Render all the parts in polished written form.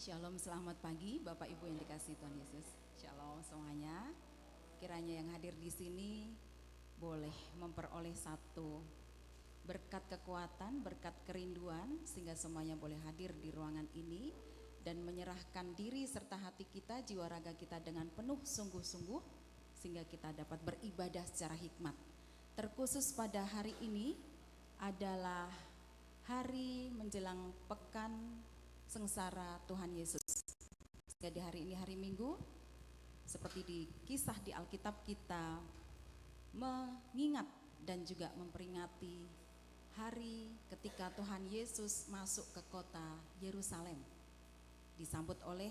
Shalom, selamat pagi Bapak Ibu yang dikasihi Tuhan Yesus. Shalom semuanya. Kiranya yang hadir di sini boleh memperoleh satu berkat kekuatan, berkat kerinduan, sehingga semuanya boleh hadir di ruangan ini dan menyerahkan diri serta hati kita, jiwa raga kita dengan penuh sungguh-sungguh, sehingga kita dapat beribadah secara hikmat. Terkhusus pada hari ini adalah hari menjelang pekan sengsara Tuhan Yesus. Sehingga di hari ini, hari Minggu, seperti di kisah di Alkitab, kita mengingat dan juga memperingati hari ketika Tuhan Yesus masuk ke kota Yerusalem, disambut oleh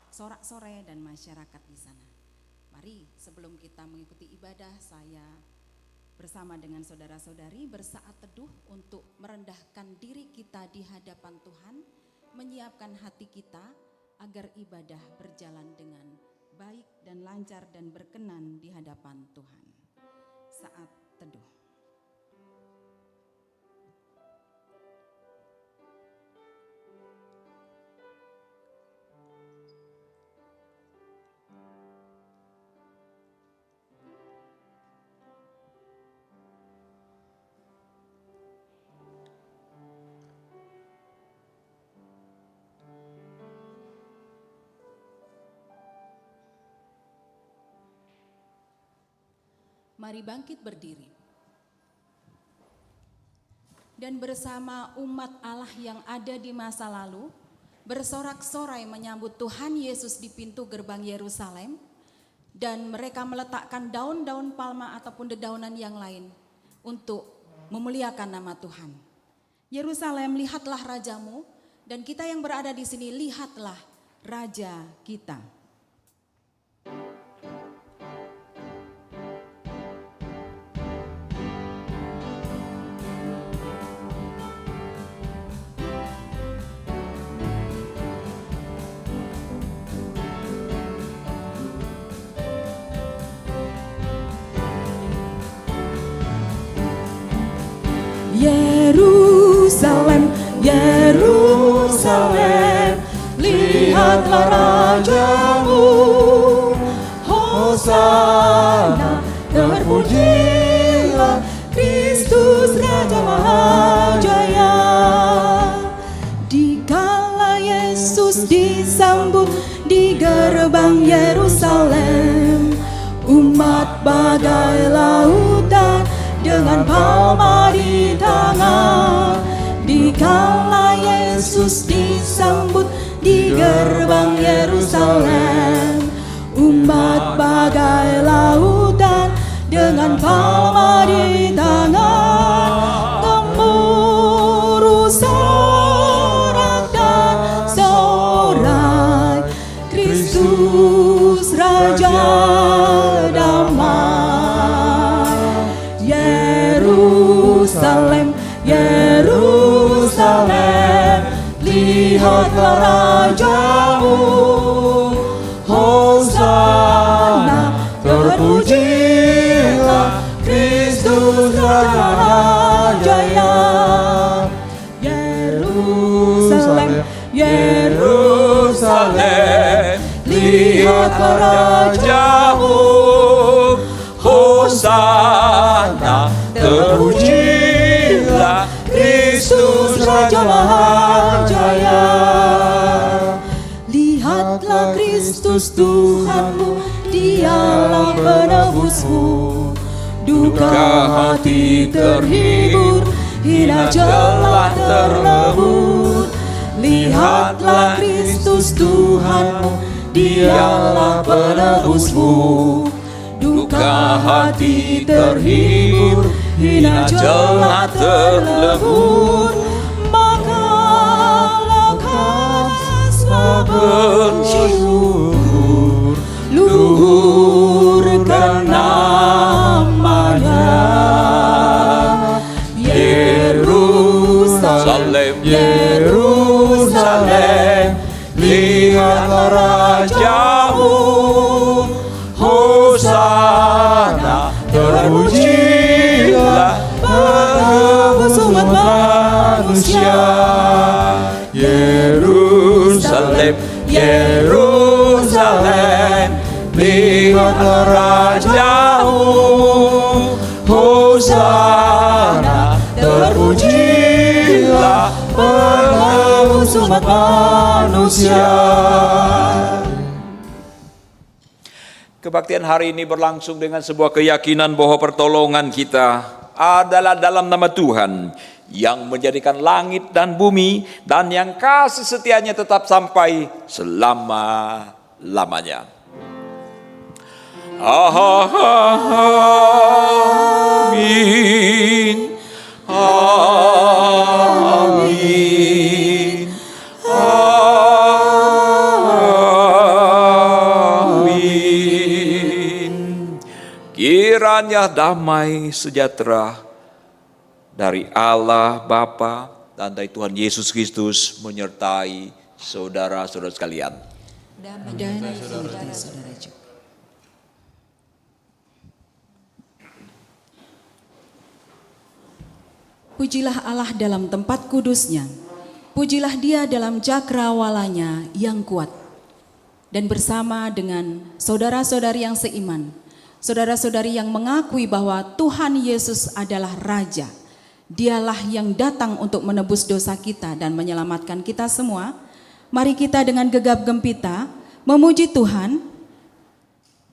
sorak-sorai dan masyarakat di sana. Mari sebelum kita mengikuti ibadah, saya bersama dengan saudara-saudari bersaat teduh untuk merendahkan diri kita di hadapan Tuhan, menyiapkan hati kita agar ibadah berjalan dengan baik dan lancar dan berkenan di hadapan Tuhan. Saat teduh. Mari bangkit berdiri. Dan bersama umat Allah yang ada di masa lalu, bersorak-sorai menyambut Tuhan Yesus di pintu gerbang Yerusalem, dan mereka meletakkan daun-daun palma ataupun dedaunan yang lain untuk memuliakan nama Tuhan. Yerusalem, lihatlah rajamu, dan kita yang berada di sini, lihatlah raja kita. Yerusalem, Yerusalem, lihatlah rajamu. Hosana, terpujilah Kristus Raja Mahajaya. Dikala Yesus disambut di gerbang Yerusalem, umat bagai lautan dengan palma di tangan. Dikala Yesus disambut di gerbang Yerusalem, umat bagai lautan dengan palma di tangan. Gemuruh sorak dan sorai, Kristus Raja damai. Yerusalem, Yerusalem, lihatlah rajamu. Hosana, terpujilah Kristus Raja. Yerusalem, Yerusalem, lihatlah rajamu. Hosana, terpujilah Kristus Raja Mahajaya. Lihatlah Kristus Tuhanmu, Dialah penebusmu. Duka hati terhibur, hina celah terlebur. Lihatlah Kristus Tuhanmu, Dialah penebusmu. Duka hati terhibur, hina celah terlebur. Maka lekaslah bersyukur, luhurkan namanya. Yerusalem, Yerusalem, lihatlah rajamu. Hosana, terpujilah penebus umat manusia. Yerusalem, Hosana, terpujilah penebus umat manusia. Kebaktian hari ini berlangsung dengan sebuah keyakinan bahwa pertolongan kita adalah dalam nama Tuhan yang menjadikan langit dan bumi dan yang kasih setianya tetap sampai selama-lamanya. Amin. Amin. Amin. Kiranya damai sejahtera dari Allah Bapa dan dari Tuhan Yesus Kristus menyertai saudara-saudara sekalian. Dan saudara-saudara juga. Pujilah Allah dalam tempat kudusnya, pujilah Dia dalam cakrawalanya yang kuat. Dan bersama dengan saudara-saudari yang seiman, saudara-saudari yang mengakui bahwa Tuhan Yesus adalah Raja, Dialah yang datang untuk menebus dosa kita dan menyelamatkan kita semua. Mari kita dengan gegap gempita memuji Tuhan,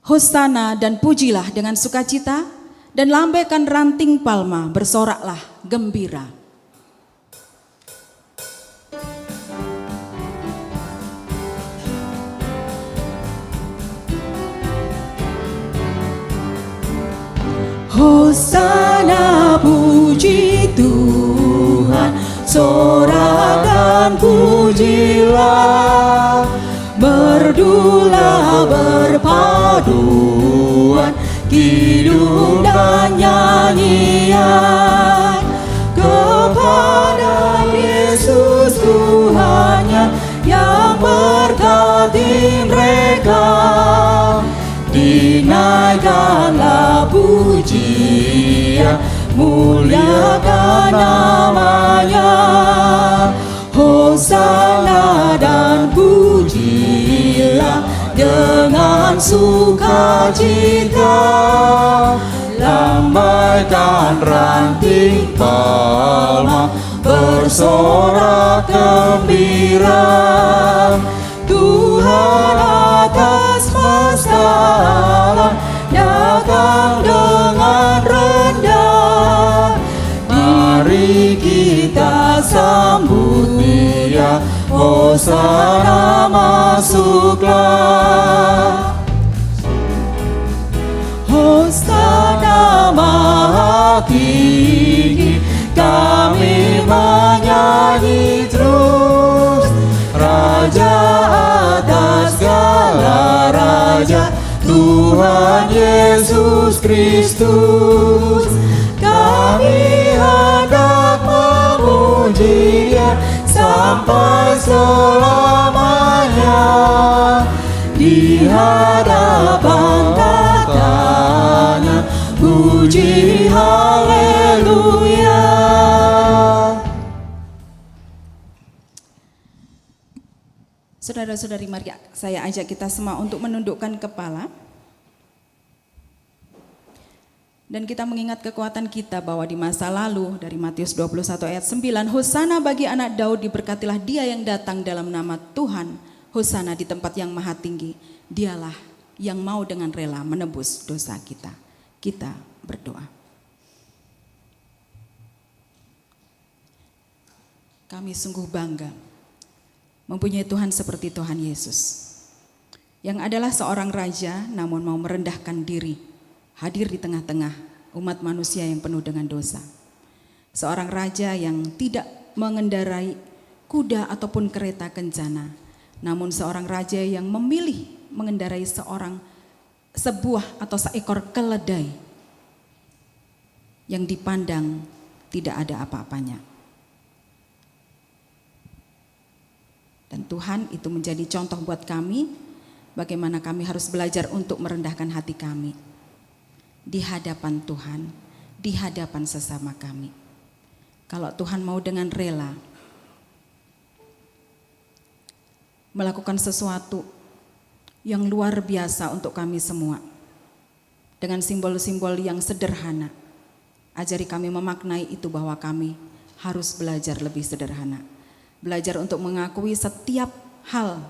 hosana dan pujilah dengan sukacita, dan lambaikan ranting palma, bersoraklah gembira. Hosana, puji Tuhan, sorak dan pujilah, merdulah berpaduan, kidung dan nyanyian kepada Yesus Tuhannya yang berkati mereka. Dinaikkanlah pujian, muliakan namanya. Hosana dan pujilah dengan sukacita, lambaikan ranting palma, bersorak gembira. Tuhan atas semesta alam datang dengan rendah. Mari kita sambut Dia, hosana masuklah. Hosana maha tinggi, kami menyanyi terus. Raja atas segala raja, Tuhan Yesus Kristus. Kami hendak memuji Dia sampai selamanya. Di hadapan tatanya, puji haleluya. Saudara-saudari, mari saya ajak kita semua untuk menundukkan kepala. Dan kita mengingat kekuatan kita bahwa di masa lalu dari Matius 21 ayat 9, Hosana bagi anak Daud, diberkatilah Dia yang datang dalam nama Tuhan. Hosana di tempat yang maha tinggi. Dialah yang mau dengan rela menebus dosa kita. Kita berdoa. Kami sungguh bangga mempunyai Tuhan seperti Tuhan Yesus, yang adalah seorang raja namun mau merendahkan diri, hadir di tengah-tengah umat manusia yang penuh dengan dosa. Seorang raja yang tidak mengendarai kuda ataupun kereta kencana, namun seorang raja yang memilih mengendarai sebuah atau seekor keledai yang dipandang tidak ada apa-apanya. Dan Tuhan itu menjadi contoh buat kami, bagaimana kami harus belajar untuk merendahkan hati kami di hadapan Tuhan, di hadapan sesama kami. Kalau Tuhan mau dengan rela melakukan sesuatu yang luar biasa untuk kami semua, dengan simbol-simbol yang sederhana, Ajari kami memaknai itu bahwa kami harus belajar lebih sederhana. Belajar untuk mengakui setiap hal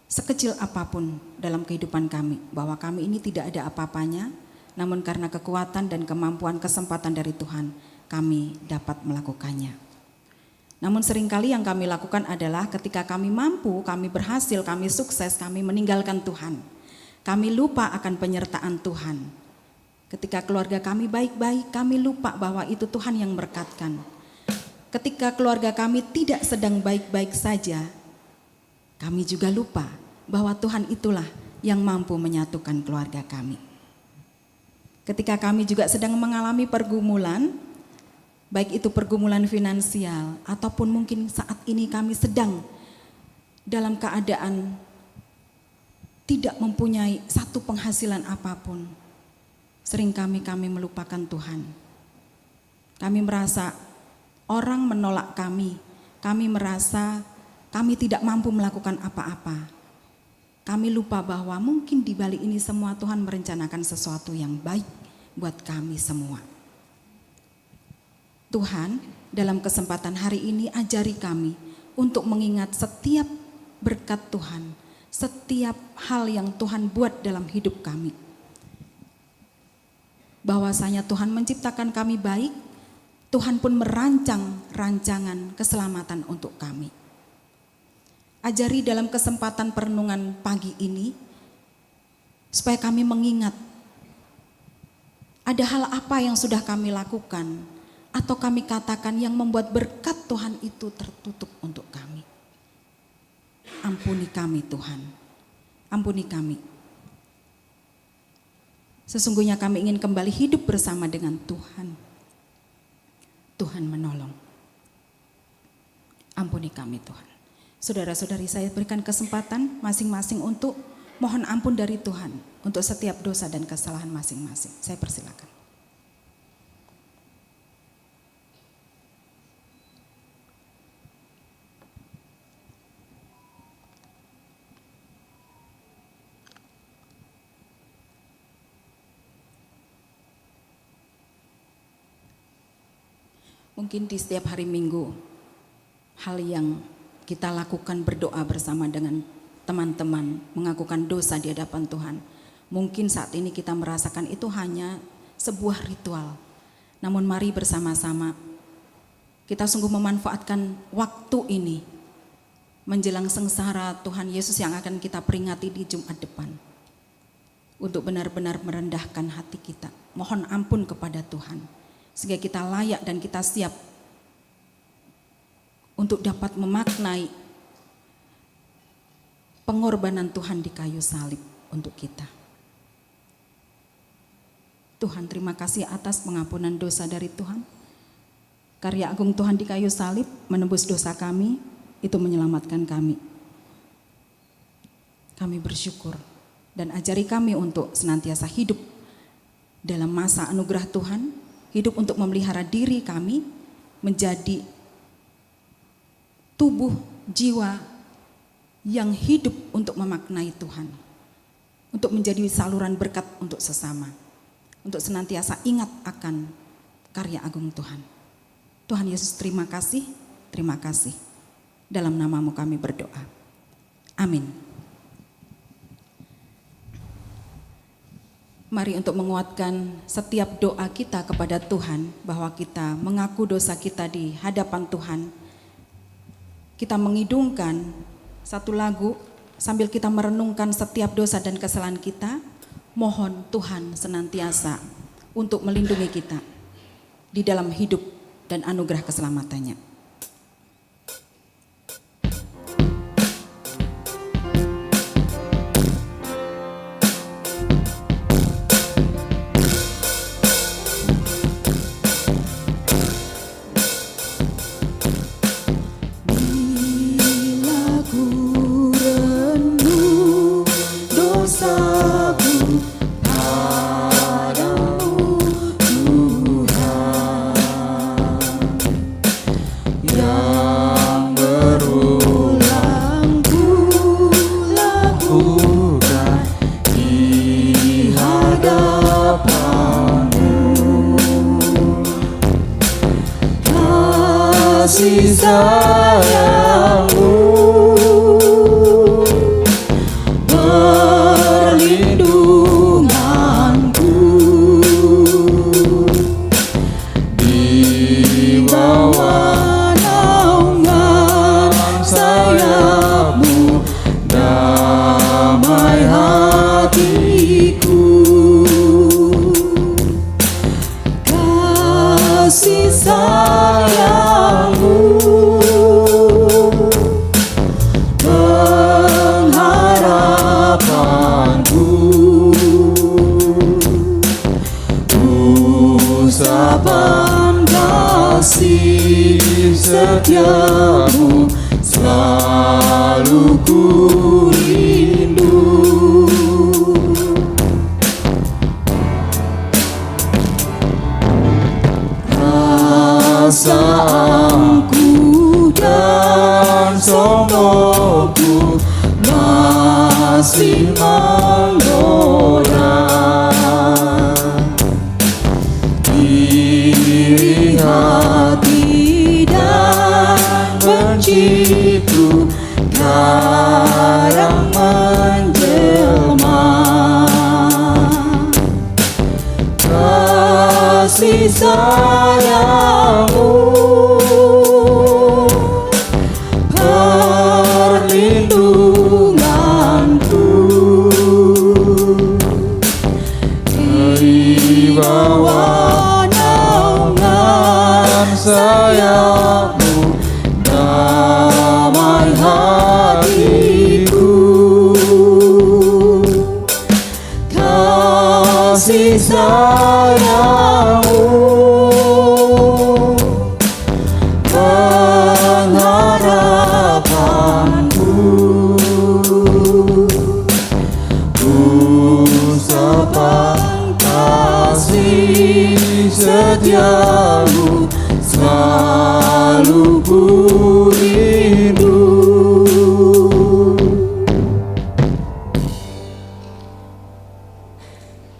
sekecil apapun dalam kehidupan kami, bahwa kami ini tidak ada apa-apanya, namun karena kekuatan dan kemampuan kesempatan dari Tuhan, kami dapat melakukannya. Namun seringkali yang kami lakukan adalah ketika kami mampu, kami berhasil, kami sukses, kami meninggalkan Tuhan. Kami lupa akan penyertaan Tuhan. Ketika keluarga kami baik-baik, kami lupa bahwa itu Tuhan yang berkatkan. Ketika keluarga kami tidak sedang baik-baik saja, kami juga lupa bahwa Tuhan itulah yang mampu menyatukan keluarga kami. Ketika kami juga sedang mengalami pergumulan, baik itu pergumulan finansial ataupun mungkin saat ini kami sedang dalam keadaan tidak mempunyai satu penghasilan apapun, sering kami melupakan Tuhan. Kami merasa orang menolak kami merasa kami tidak mampu melakukan apa-apa. Kami lupa bahwa mungkin di balik ini semua Tuhan merencanakan sesuatu yang baik buat kami semua. Tuhan, dalam kesempatan hari ini ajari kami untuk mengingat setiap berkat Tuhan, setiap hal yang Tuhan buat dalam hidup kami. Bahwasanya Tuhan menciptakan kami baik, Tuhan pun merancang rancangan keselamatan untuk kami. Ajari dalam kesempatan perenungan pagi ini, supaya kami mengingat ada hal apa yang sudah kami lakukan atau kami katakan yang membuat berkat Tuhan itu tertutup untuk kami. Ampuni kami Tuhan, ampuni kami. Sesungguhnya kami ingin kembali hidup bersama dengan Tuhan. Tuhan menolong. Ampuni kami Tuhan. Saudara-saudari, saya berikan kesempatan masing-masing untuk mohon ampun dari Tuhan untuk setiap dosa dan kesalahan masing-masing. Saya persilakan. Mungkin di setiap hari Minggu, hal yang kita lakukan berdoa bersama dengan teman-teman, mengakukan dosa di hadapan Tuhan. Mungkin saat ini kita merasakan itu hanya sebuah ritual. Namun mari bersama-sama kita sungguh memanfaatkan waktu ini menjelang sengsara Tuhan Yesus yang akan kita peringati di Jumat depan. Untuk benar-benar merendahkan hati kita, mohon ampun kepada Tuhan. Sehingga kita layak dan kita siap untuk dapat memaknai pengorbanan Tuhan di kayu salib untuk kita. Tuhan, terima kasih atas pengampunan dosa dari Tuhan. Karya agung Tuhan di kayu salib menebus dosa kami, itu menyelamatkan kami. Kami bersyukur dan ajari kami untuk senantiasa hidup dalam masa anugerah Tuhan. Hidup untuk memelihara diri kami menjadi tubuh jiwa yang hidup untuk memaknai Tuhan. Untuk menjadi saluran berkat untuk sesama. Untuk senantiasa ingat akan karya agung Tuhan. Tuhan Yesus, terima kasih, terima kasih. Dalam namamu kami berdoa. Amin. Mari untuk menguatkan setiap doa kita kepada Tuhan, bahwa kita mengaku dosa kita di hadapan Tuhan. Kita mengidungkan satu lagu sambil kita merenungkan setiap dosa dan kesalahan kita. Mohon Tuhan senantiasa untuk melindungi kita di dalam hidup dan anugerah keselamatannya. kasih sayangmu perlindunganku di bawah naungan sayapmu damai hatiku kasih sayangmu pengharapanku usapan kasih setiamu selalu ku rindu rasa angkuh dan sombongku masih menggoda iri hati dan benciku kadang menjelma kasih sayangmu perlindunganku di bawah naungan sayapmu damai hatiku kasih sayangmu pengharapanku usapan kasih setiamu selalu ku rindu.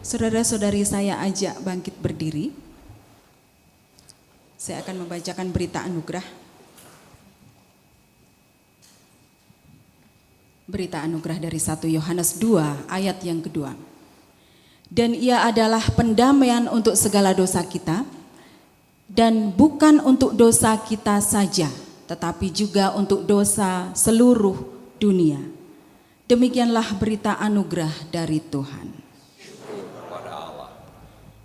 Saudara-saudari saya ajak bangkit berdiri. Saya akan membacakan berita anugerah. Berita anugerah dari 1 Yohanes 2 ayat yang kedua. Dan ia adalah pendamaian untuk segala dosa kita, dan bukan untuk dosa kita saja, tetapi juga untuk dosa seluruh dunia. Demikianlah berita anugerah dari Tuhan.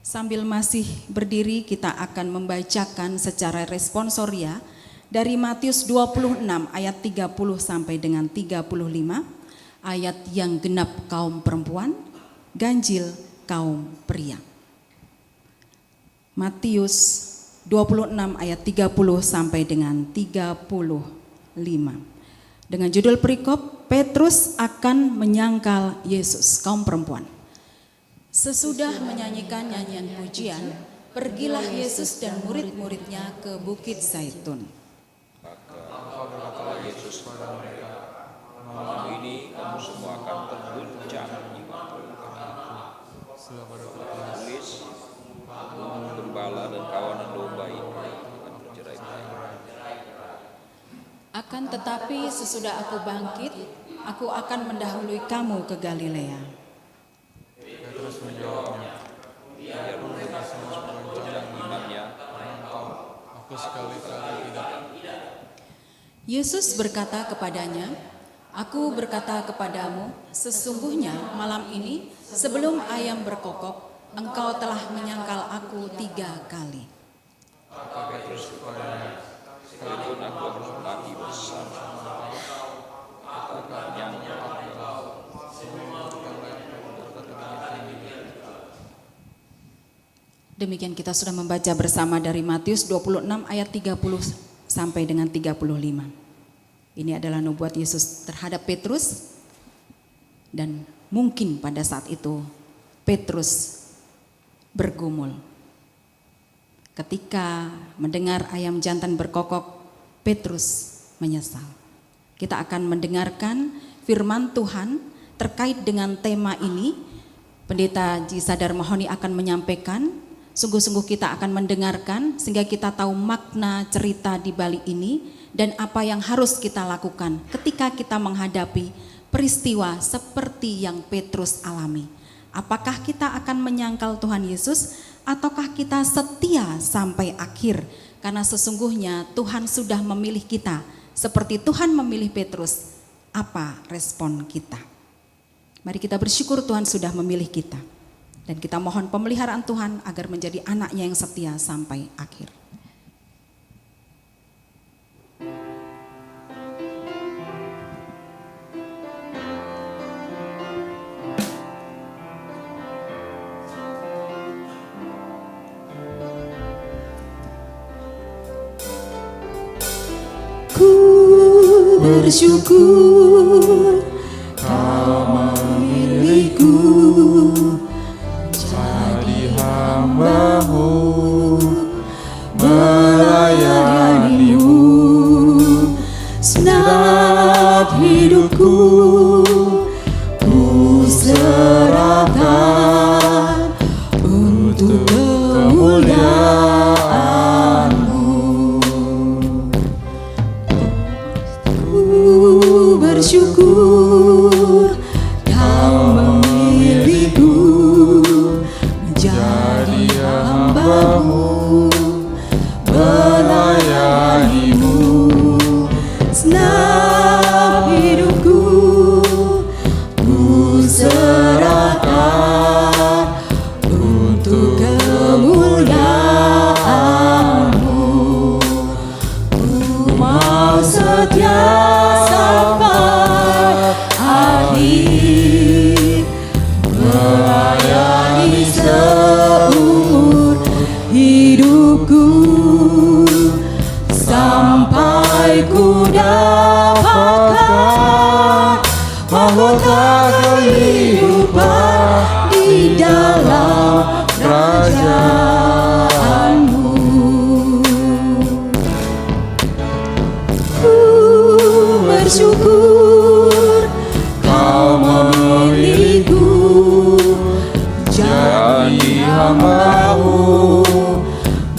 Sambil masih berdiri, kita akan membacakan secara responsoria dari Matius 26 ayat 30 sampai dengan 35, ayat yang genap kaum perempuan, ganjil kaum pria. Matius 26 ayat 30 sampai dengan 35. Dengan judul perikop, Petrus akan menyangkal Yesus, kaum perempuan. Sesudah menyanyikan nyanyian pujian, pergilah Yesus dan murid-muridnya ke Bukit Zaitun. Kata Yesus kepada mereka, malam ini kamu semua akan terguncang iman. Tulis, gembala dan kawanan domba ini akan bercerai-berai. Akan tetapi sesudah aku bangkit, aku akan mendahului kamu ke Galilea. Petrus menjawabnya, Biar mereka semua berguncang imannya. aku sekali-kali tidak. Yesus berkata kepadanya, aku berkata kepadamu, sesungguhnya malam ini sebelum ayam berkokok, engkau telah menyangkal aku 3 kali. Kata Petrus kepadanya, sekalipun aku harus mati bersama, katakan yang Demikian kita sudah membaca bersama dari Matius 26 ayat 30 sampai dengan 35. Ini adalah nubuat Yesus terhadap Petrus, dan mungkin pada saat itu Petrus bergumul. Ketika mendengar ayam jantan berkokok, Petrus menyesal. Kita akan mendengarkan firman Tuhan terkait dengan tema ini. Pendeta Ji Sadar Mahoni akan menyampaikan Sungguh-sungguh kita akan mendengarkan sehingga kita tahu makna cerita di balik ini dan apa yang harus kita lakukan ketika kita menghadapi peristiwa seperti yang Petrus alami. Apakah kita akan menyangkal Tuhan Yesus ataukah kita setia sampai akhir? Karena sesungguhnya Tuhan sudah memilih kita seperti Tuhan memilih Petrus. Apa respon kita? Mari kita bersyukur Tuhan sudah memilih kita. Dan kita mohon pemeliharaan Tuhan agar menjadi anaknya yang setia sampai akhir. Ku bersyukur Kau memilihku Jadi hamba-Mu, melayani-Mu. Segenap hidupku ku serahkan untuk kemuliaan-Mu. Ku bersyukur Kau memilihku menjadi hamba-Mu, melayani-Mu. Segenap hidupku ku serahkan untuk kemuliaan-Mu. Ku mau setia sampai akhir, melayani seumur hidupku, sampai ku dapatkan mahkota kehidupan di dalam kerajaan-Mu. Ku bersyukur Kau memilihku jadi hamba-Mu,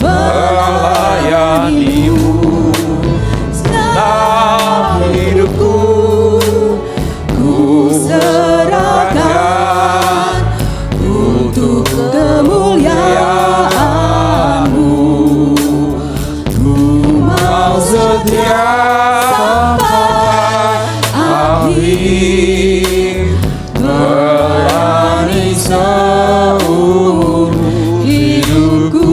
melayani-Mu. Segenap hidupku ku serahkan untuk kemuliaan-Mu. Ku mau setia sampai akhir, melayani seumur hidupku,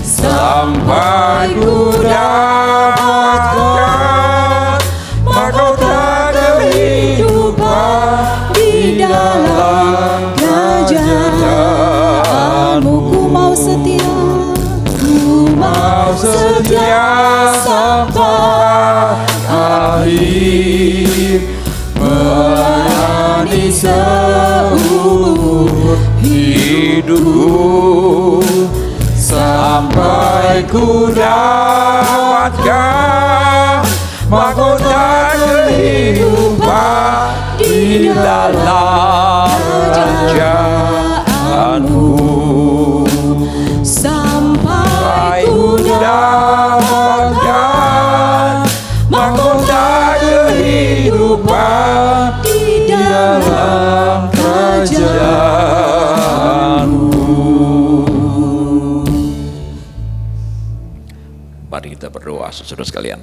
sampai ku dapatkan mahkota kehidupan di dalam kerajaan-Mu. Ku mau setia, ku mau setia sampai akhir, melayani seumur hidupku, sampai ku dapatkan mahkota kehidupan di dalam kerajaan-Mu. Sampai ku dapatkan mahkota kehidupan di dalam kerajaan-Mu. Mari kita berdoa, saudara sekalian.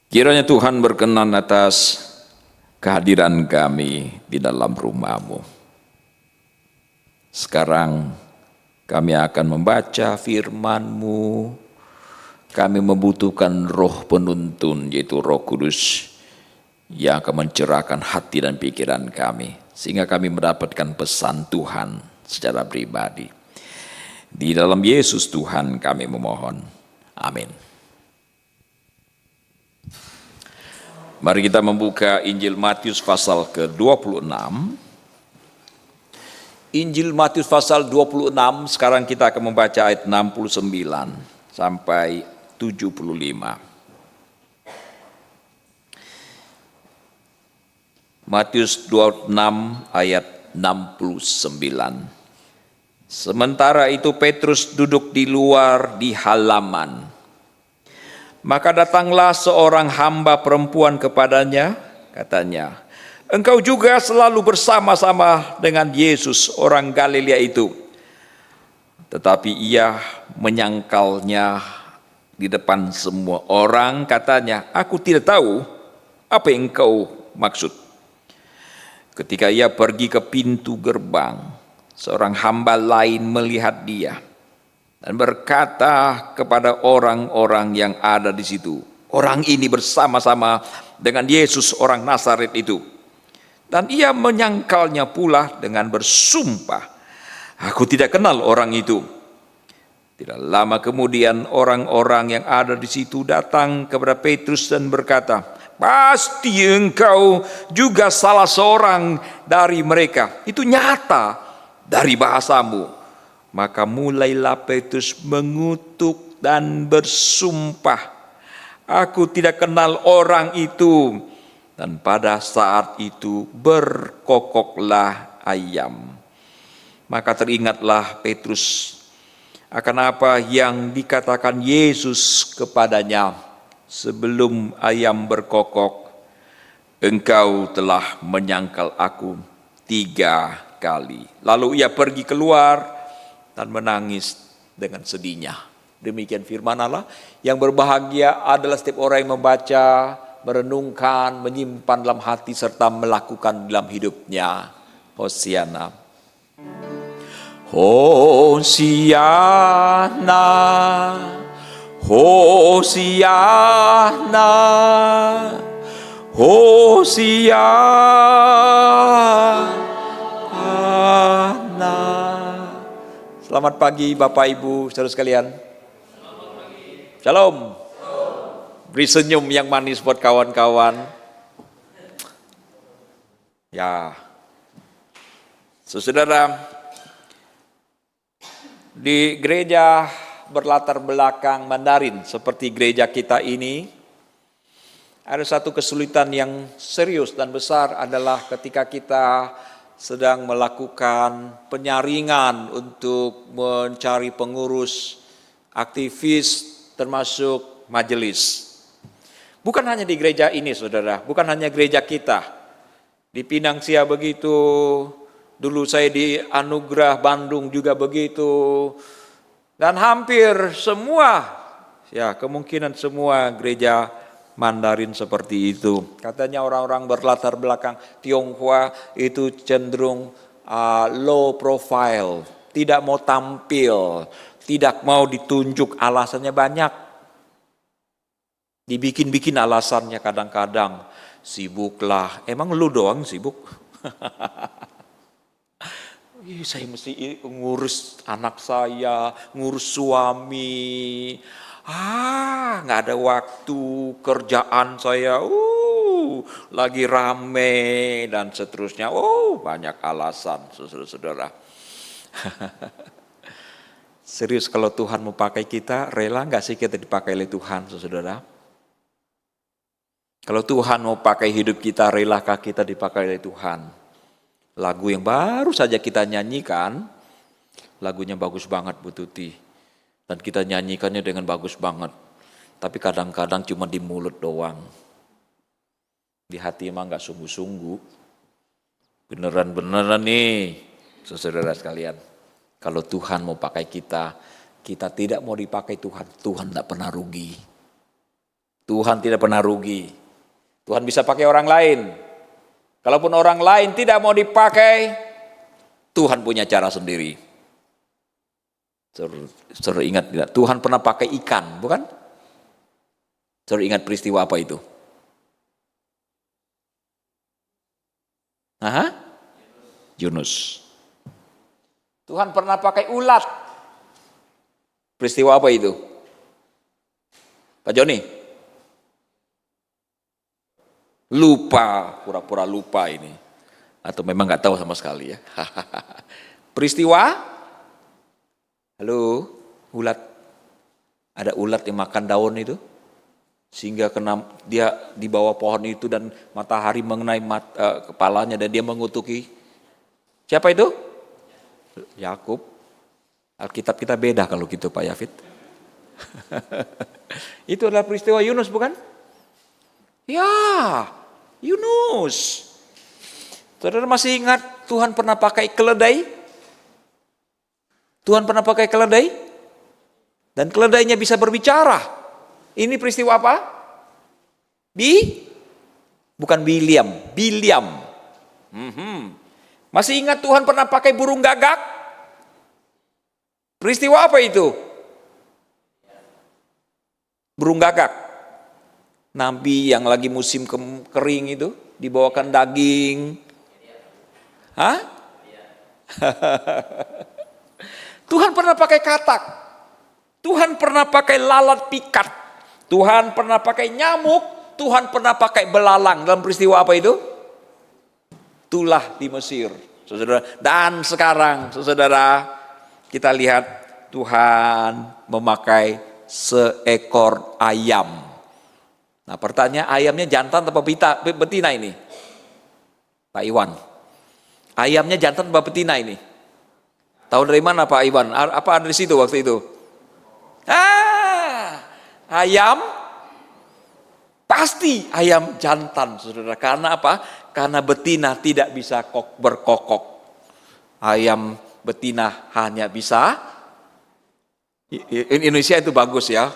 Kiranya Tuhan berkenan atas kehadiran kami di dalam rumah-Mu. Sekarang kami akan membaca firman-Mu. Kami membutuhkan roh penuntun, yaitu Roh Kudus, yang akan mencerahkan hati dan pikiran kami, sehingga kami mendapatkan pesan Tuhan secara pribadi. Di dalam Yesus Tuhan kami memohon. Amin. Mari kita membuka Injil Matius pasal ke-26. Injil Matius pasal 26, sekarang kita akan membaca ayat 69 sampai 75. Matius 26 ayat Sementara itu Petrus duduk di luar di halaman. Maka datanglah seorang hamba perempuan kepadanya, katanya, "Engkau juga selalu bersama-sama dengan Yesus orang Galilea itu." Tetapi ia menyangkalnya di depan semua orang, katanya, "Aku tidak tahu apa yang engkau maksud." Ketika ia pergi ke pintu gerbang, seorang hamba lain melihat dia dan berkata kepada orang-orang yang ada di situ, "Orang ini bersama-sama dengan Yesus orang Nazaret itu." Dan ia menyangkalnya pula dengan bersumpah, "Aku tidak kenal orang itu." Tidak lama kemudian orang-orang yang ada di situ datang kepada Petrus dan berkata, "Pasti engkau juga salah seorang dari mereka. Itu nyata dari bahasamu." Maka mulailah Petrus mengutuk dan bersumpah, "Aku tidak kenal orang itu." Dan pada saat itu berkokoklah ayam. Maka teringatlah Petrus akan apa yang dikatakan Yesus kepadanya sebelum ayam berkokok, "Engkau telah menyangkal aku 3 kali." Lalu ia pergi keluar dan menangis dengan sedihnya. Demikian firman Allah. Yang berbahagia adalah setiap orang yang membaca, merenungkan, menyimpan dalam hati serta melakukan dalam hidupnya. Hosiana. Hosiana, Hosiana, Hosiana. Selamat pagi Bapak Ibu saudara sekalian. Shalom. Beri senyum yang manis buat kawan-kawan. Ya, saudara, di gereja berlatar belakang Mandarin seperti gereja kita ini, ada satu kesulitan yang serius dan besar adalah ketika kita sedang melakukan penyaringan untuk mencari pengurus, aktivis, termasuk majelis. Bukan hanya di gereja ini saudara, bukan hanya gereja kita. Di Pinang Sia begitu, dulu saya di Anugerah Bandung juga begitu. Dan hampir semua, ya kemungkinan semua gereja Mandarin seperti itu. Katanya orang-orang berlatar belakang Tionghoa itu cenderung low profile, tidak mau tampil, tidak mau ditunjuk, alasannya banyak. Dibikin-bikin alasannya kadang-kadang, sibuklah. Emang lu doang sibuk? Saya mesti ngurus anak saya, ngurus suami. Nggak ada waktu, kerjaan saya, lagi rame dan seterusnya. Banyak alasan, saudara-saudara. Serius kalau Tuhan mau pakai kita, rela nggak sih kita dipakai oleh Tuhan, saudara? Kalau Tuhan mau pakai hidup kita, relakah kita dipakai oleh Tuhan? Lagu yang baru saja kita nyanyikan, lagunya bagus banget Bu Tuti. Dan kita nyanyikannya dengan bagus banget. Tapi kadang-kadang cuma di mulut doang. Di hati emang gak sungguh-sungguh. Beneran-beneran nih, saudara sekalian. Kalau Tuhan mau pakai kita, kita tidak mau dipakai Tuhan. Tuhan tidak pernah rugi. Tuhan tidak pernah rugi. Tuhan bisa pakai orang lain. Kalaupun orang lain tidak mau dipakai, Tuhan punya cara sendiri. Saudara ingat tidak? Tuhan pernah pakai ikan, bukan? Saudara ingat peristiwa apa itu? Yunus. Tuhan pernah pakai ulat. Peristiwa apa itu? Pak Joni? Lupa, pura-pura lupa ini. Atau memang gak tahu sama sekali ya. Peristiwa? Halo, ulat. Ada ulat yang makan daun itu. Sehingga kena dia di bawah pohon itu dan matahari mengenai kepalanya dan dia mengutuki Siapa itu? Yakub. Alkitab kita beda kalau gitu Pak Yafid. Itu adalah peristiwa Yunus bukan? Ya, Yunus. Saudara masih ingat Tuhan pernah pakai keledai? Tuhan pernah pakai keledai? Dan keledainya bisa berbicara. Ini peristiwa apa? Bukan Biliam. Masih ingat Tuhan pernah pakai burung gagak? Peristiwa apa itu? Burung gagak. Nabi yang lagi musim kering itu dibawakan daging. Hah? Tuhan pernah pakai katak. Tuhan pernah pakai lalat pikat. Tuhan pernah pakai nyamuk. Tuhan pernah pakai belalang. Dalam peristiwa apa itu? Itulah di Mesir, saudara. Dan sekarang, saudara, kita lihat Tuhan memakai seekor ayam. Nah, pertanyaan, ayamnya jantan atau betina ini? Pak Iwan. Ayamnya jantan atau betina ini? Tahu dari mana Pak Iwan? Apa ada di situ waktu itu? Ayam pasti ayam jantan, saudara. Karena apa? Karena betina tidak bisa berkokok. Ayam betina hanya bisa, Indonesia itu bagus ya,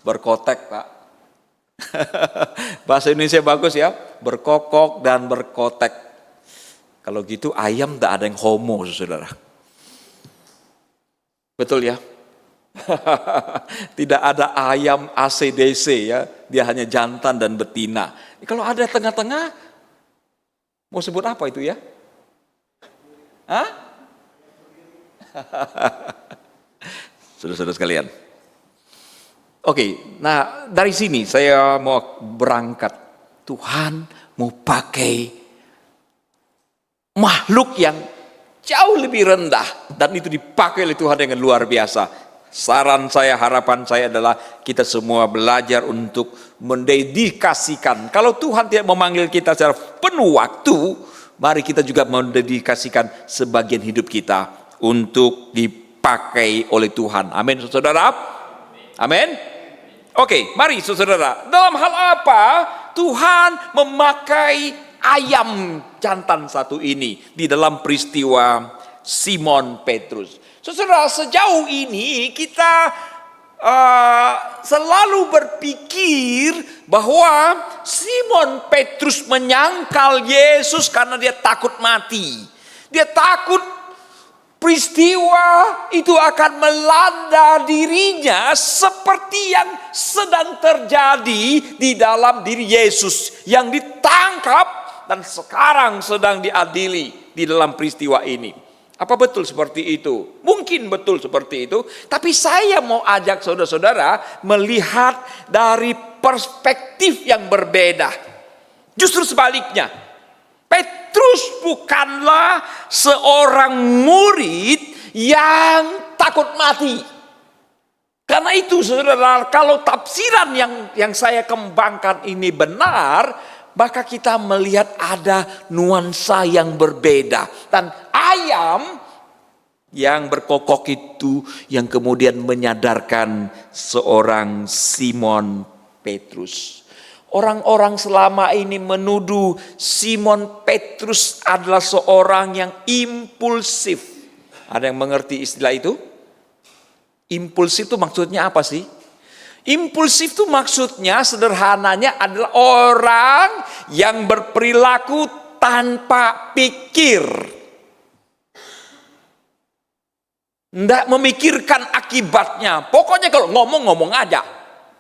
berkotek Pak. Bahasa Indonesia bagus ya, berkokok dan berkotek. Kalau gitu ayam tidak ada yang homo, saudara. Betul ya? Tidak ada ayam ACDC ya, dia hanya jantan dan betina. Kalau ada tengah-tengah, mau sebut apa itu ya? Hah? Saudara-saudara sekalian. Oke, nah dari sini saya mau berangkat. Tuhan mau pakai makhluk yang jauh lebih rendah, dan itu dipakai oleh Tuhan dengan luar biasa. Saran saya, harapan saya adalah kita semua belajar untuk mendedikasikan. Kalau Tuhan tidak memanggil kita secara penuh waktu, mari kita juga mendedikasikan sebagian hidup kita untuk dipakai oleh Tuhan. Amin, saudara. Amin. Oke, mari saudara. Dalam hal apa Tuhan memakai ayam jantan satu ini di dalam peristiwa Simon Petrus? Saudara, sejauh ini kita selalu berpikir bahwa Simon Petrus menyangkal Yesus karena dia takut mati. Dia takut peristiwa itu akan melanda dirinya seperti yang sedang terjadi di dalam diri Yesus yang ditangkap dan sekarang sedang diadili di dalam peristiwa ini. Apa betul seperti itu? Mungkin betul seperti itu, tapi saya mau ajak saudara-saudara melihat dari perspektif yang berbeda. Justru sebaliknya, Petrus bukanlah seorang murid yang takut mati. Karena itu saudara, kalau tafsiran yang saya kembangkan ini benar, maka kita melihat ada nuansa yang berbeda. Dan ayam yang berkokok itu yang kemudian menyadarkan seorang Simon Petrus. Orang-orang selama ini menuduh Simon Petrus adalah seorang yang impulsif. Ada yang mengerti istilah itu? Impulsif itu maksudnya apa sih? Impulsif itu maksudnya sederhananya adalah orang yang berperilaku tanpa pikir. Tidak memikirkan akibatnya. Pokoknya kalau ngomong aja.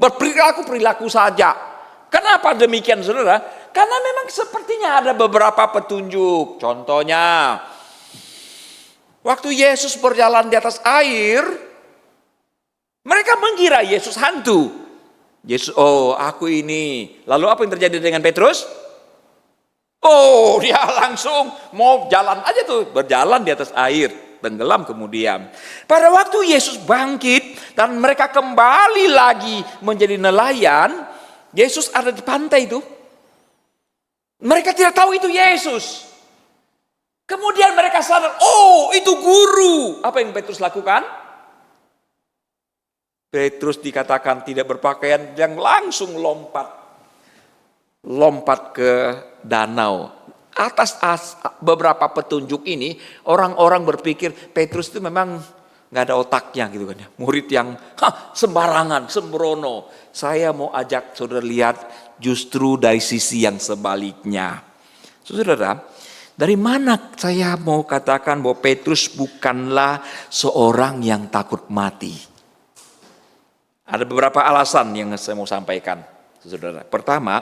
Berperilaku saja. Kenapa demikian saudara? Karena memang sepertinya ada beberapa petunjuk. Contohnya, waktu Yesus berjalan di atas air, mereka mengira Yesus hantu. Yesus, oh aku ini. Lalu apa yang terjadi dengan Petrus? Oh dia langsung mau jalan aja tuh. Berjalan di atas air. Tenggelam kemudian. Pada waktu Yesus bangkit dan mereka kembali lagi menjadi nelayan, Yesus ada di pantai itu. Mereka tidak tahu itu Yesus. Kemudian mereka sadar, oh itu guru. Apa yang Petrus lakukan? Petrus dikatakan tidak berpakaian, yang langsung lompat ke danau. Atas beberapa petunjuk ini, orang-orang berpikir Petrus itu memang nggak ada otaknya gitu kan ya. Murid yang sembarangan, sembrono. Saya mau ajak saudara lihat justru dari sisi yang sebaliknya. Saudara, dari mana saya mau katakan bahwa Petrus bukanlah seorang yang takut mati? Ada beberapa alasan yang saya mau sampaikan, saudara. Pertama,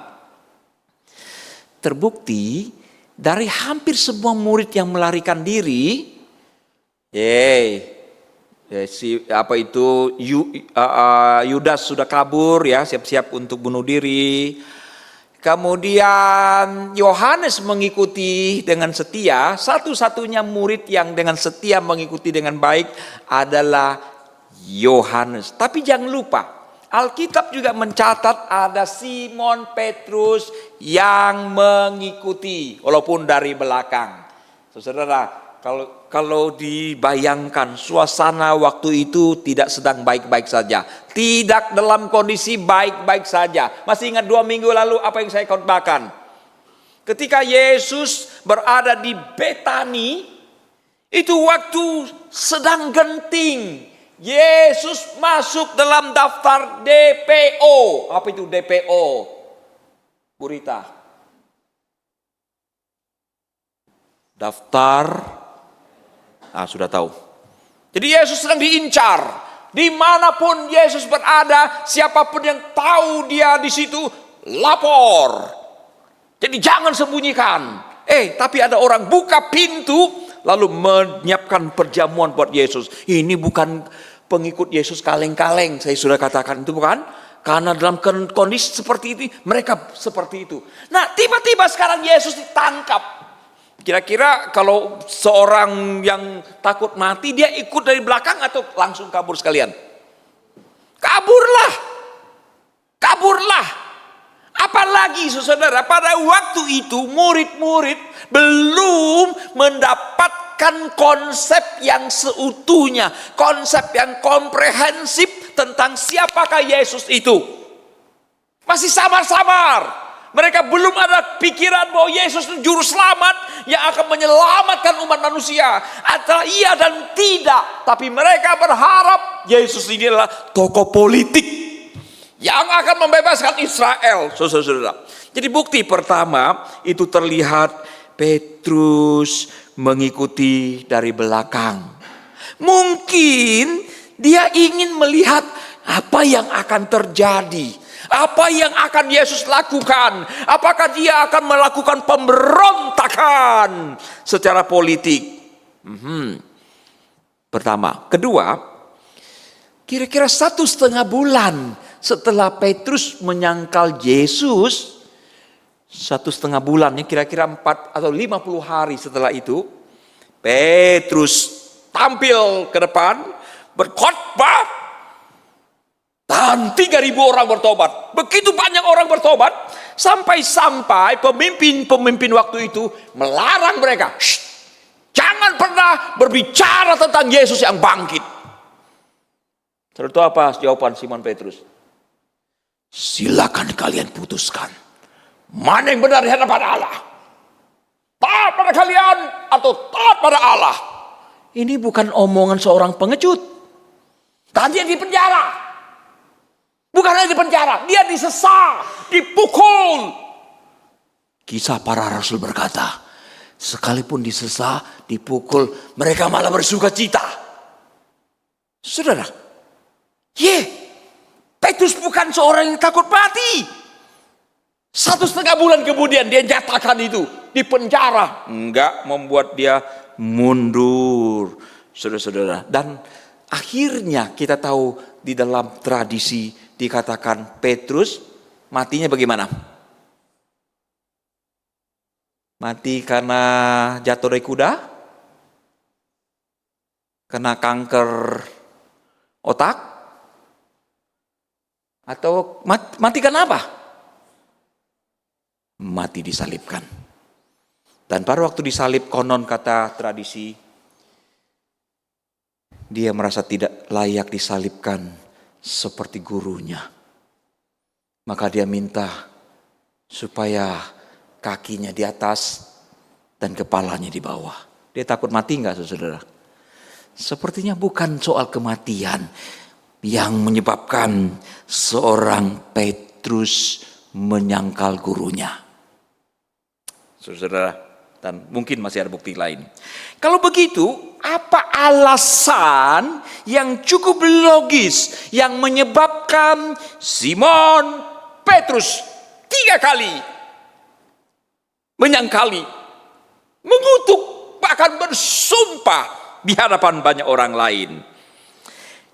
terbukti dari hampir semua murid yang melarikan diri, Yudas sudah kabur ya, siap-siap untuk bunuh diri. Kemudian Yohanes mengikuti dengan setia. Satu-satunya murid yang dengan setia mengikuti dengan baik adalah Yohanes. Tapi jangan lupa, Alkitab juga mencatat ada Simon Petrus yang mengikuti walaupun dari belakang. Saudara, kalau dibayangkan suasana waktu itu tidak sedang baik-baik saja. Tidak dalam kondisi baik-baik saja. Masih ingat 2 minggu lalu apa yang saya khotbahkan? Ketika Yesus berada di Betani, itu waktu sedang genting. Yesus masuk dalam daftar DPO. Apa itu DPO? Burita. Daftar. Sudah tahu. Jadi Yesus sedang diincar. Dimanapun Yesus berada, siapapun yang tahu dia di situ, lapor. Jadi jangan sembunyikan. Tapi ada orang buka pintu, lalu menyiapkan perjamuan buat Yesus. Ini bukan pengikut Yesus kaleng-kaleng, saya sudah katakan itu bukan. Karena dalam kondisi seperti ini, mereka seperti itu. Nah, tiba-tiba sekarang Yesus ditangkap. Kira-kira kalau seorang yang takut mati, dia ikut dari belakang atau langsung kabur sekalian? Kaburlah. Apalagi saudara, pada waktu itu murid-murid belum mendapatkan konsep yang seutuhnya, konsep yang komprehensif tentang siapakah Yesus itu. Masih samar-samar. Mereka belum ada pikiran bahwa Yesus itu juru selamat yang akan menyelamatkan umat manusia. Antara iya dan tidak. Tapi mereka berharap Yesus ini adalah tokoh politik yang akan membebaskan Israel. Saudara-saudara. Jadi bukti pertama itu terlihat Petrus mengikuti dari belakang. Mungkin dia ingin melihat apa yang akan terjadi. Apa yang akan Yesus lakukan? Apakah dia akan melakukan pemberontakan secara politik? Pertama. Kedua, kira-kira 1,5 bulan setelah Petrus menyangkal Yesus, 1,5 bulan, kira-kira 4 atau 50 hari setelah itu, Petrus tampil ke depan, berkhotbah, dan 3.000 orang bertobat. Begitu banyak orang bertobat, sampai-sampai pemimpin waktu itu melarang mereka, jangan pernah berbicara tentang Yesus yang bangkit. Terus apa jawaban Simon Petrus? Silakan kalian putuskan, mana yang benar di hadapan Allah. Taat pada kalian atau taat pada Allah. Ini bukan omongan seorang pengecut. Tadi dia di penjara. Bukan hanya di penjara, dia disesat, dipukul. Kisah para rasul berkata, sekalipun disesat, dipukul, mereka malah bersuka cita. Saudara, Petrus bukan seorang yang takut mati. 1,5 bulan kemudian dia nyatakan itu di penjara. Enggak membuat dia mundur, saudara-saudara. Dan akhirnya kita tahu di dalam tradisi dikatakan Petrus matinya bagaimana? Mati karena jatuh dari kuda? Kena kanker otak? Atau mati karena apa? Mati disalibkan. Dan pada waktu disalib, konon kata tradisi, dia merasa tidak layak disalibkan seperti gurunya. Maka dia minta supaya kakinya di atas dan kepalanya di bawah. Dia takut mati enggak, saudara? Sepertinya bukan soal kematian yang menyebabkan seorang Petrus menyangkal gurunya. Saudara, dan mungkin masih ada bukti lain. Kalau begitu, apa alasan yang cukup logis yang menyebabkan Simon Petrus 3 kali menyangkali, mengutuk, bahkan bersumpah di hadapan banyak orang lain?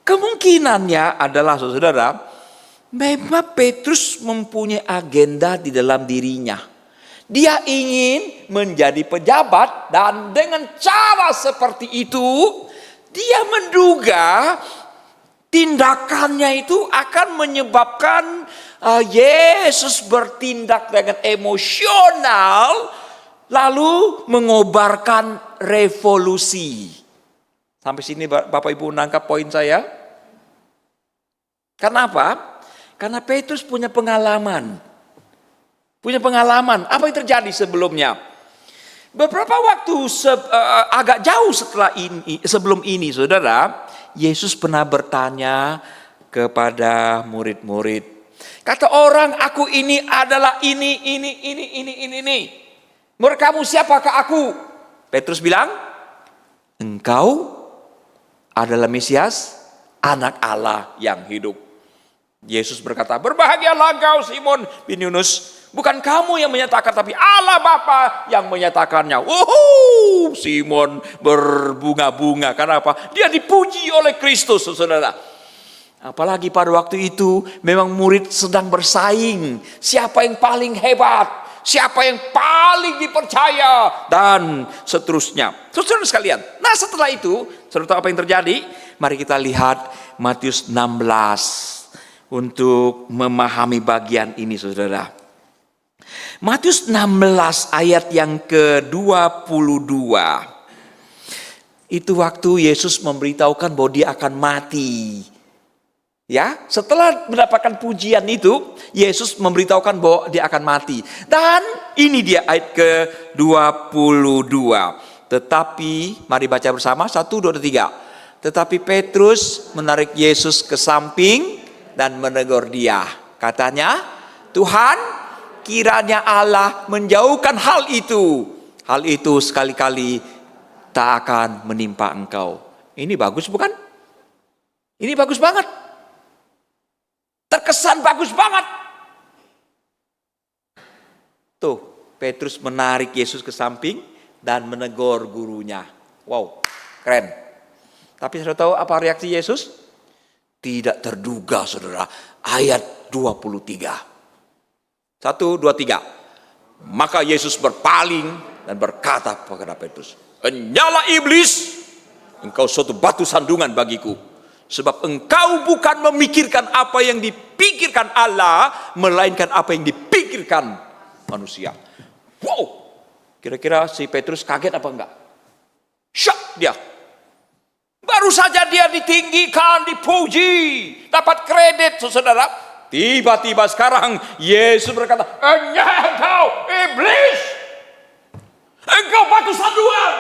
Kemungkinannya adalah, saudara, memang Petrus mempunyai agenda di dalam dirinya. Dia ingin menjadi pejabat, dan dengan cara seperti itu dia menduga tindakannya itu akan menyebabkan Yesus bertindak dengan emosional, lalu mengobarkan revolusi. Sampai sini Bapak Ibu nangkap poin saya? Kenapa? Karena Petrus punya pengalaman. Apa yang terjadi sebelumnya? Beberapa waktu agak jauh sebelum ini, saudara, Yesus pernah bertanya kepada murid-murid. Kata orang, aku ini adalah ini. Menurut kamu siapakah aku? Petrus bilang, engkau adalah Mesias, anak Allah yang hidup. Yesus berkata, berbahagialah engkau Simon bin Yunus. Bukan kamu yang menyatakan, tapi Allah Bapa yang menyatakannya. Simon berbunga-bunga. Kenapa? Dia dipuji oleh Kristus, saudara. Apalagi pada waktu itu memang murid sedang bersaing. Siapa yang paling hebat? Siapa yang paling dipercaya? Dan seterusnya. Saudara sekalian. Nah setelah itu, saudara apa yang terjadi? Mari kita lihat Matius 16. Untuk memahami bagian ini, saudara. Matius 16 ayat yang ke-22. Itu waktu Yesus memberitahukan bahwa dia akan mati. Ya, setelah mendapatkan pujian itu, Yesus memberitahukan bahwa dia akan mati. Dan ini dia ayat ke-22. Tetapi, mari baca bersama, 1, 2, 3. Tetapi Petrus menarik Yesus ke samping dan menegur dia. Katanya, Tuhan, kiranya Allah menjauhkan hal itu. Hal itu sekali-kali tak akan menimpa engkau. Ini bagus bukan? Ini bagus banget. Terkesan bagus banget. Tuh, Petrus menarik Yesus ke samping dan menegur gurunya. Wow, keren. Tapi saudara tahu apa reaksi Yesus? Tidak terduga, saudara. Ayat 23. 1, 2, 3. Maka Yesus berpaling dan berkata kepada Petrus, "Enyala iblis, engkau suatu batu sandungan bagiku. Sebab engkau bukan memikirkan apa yang dipikirkan Allah, melainkan apa yang dipikirkan manusia." Wow, kira-kira si Petrus kaget apa enggak? Syok dia. Baru saja dia ditinggikan, dipuji, dapat kredit, saudara. Tiba-tiba sekarang Yesus berkata, "Enyah engkau iblis, engkau batu sandungan."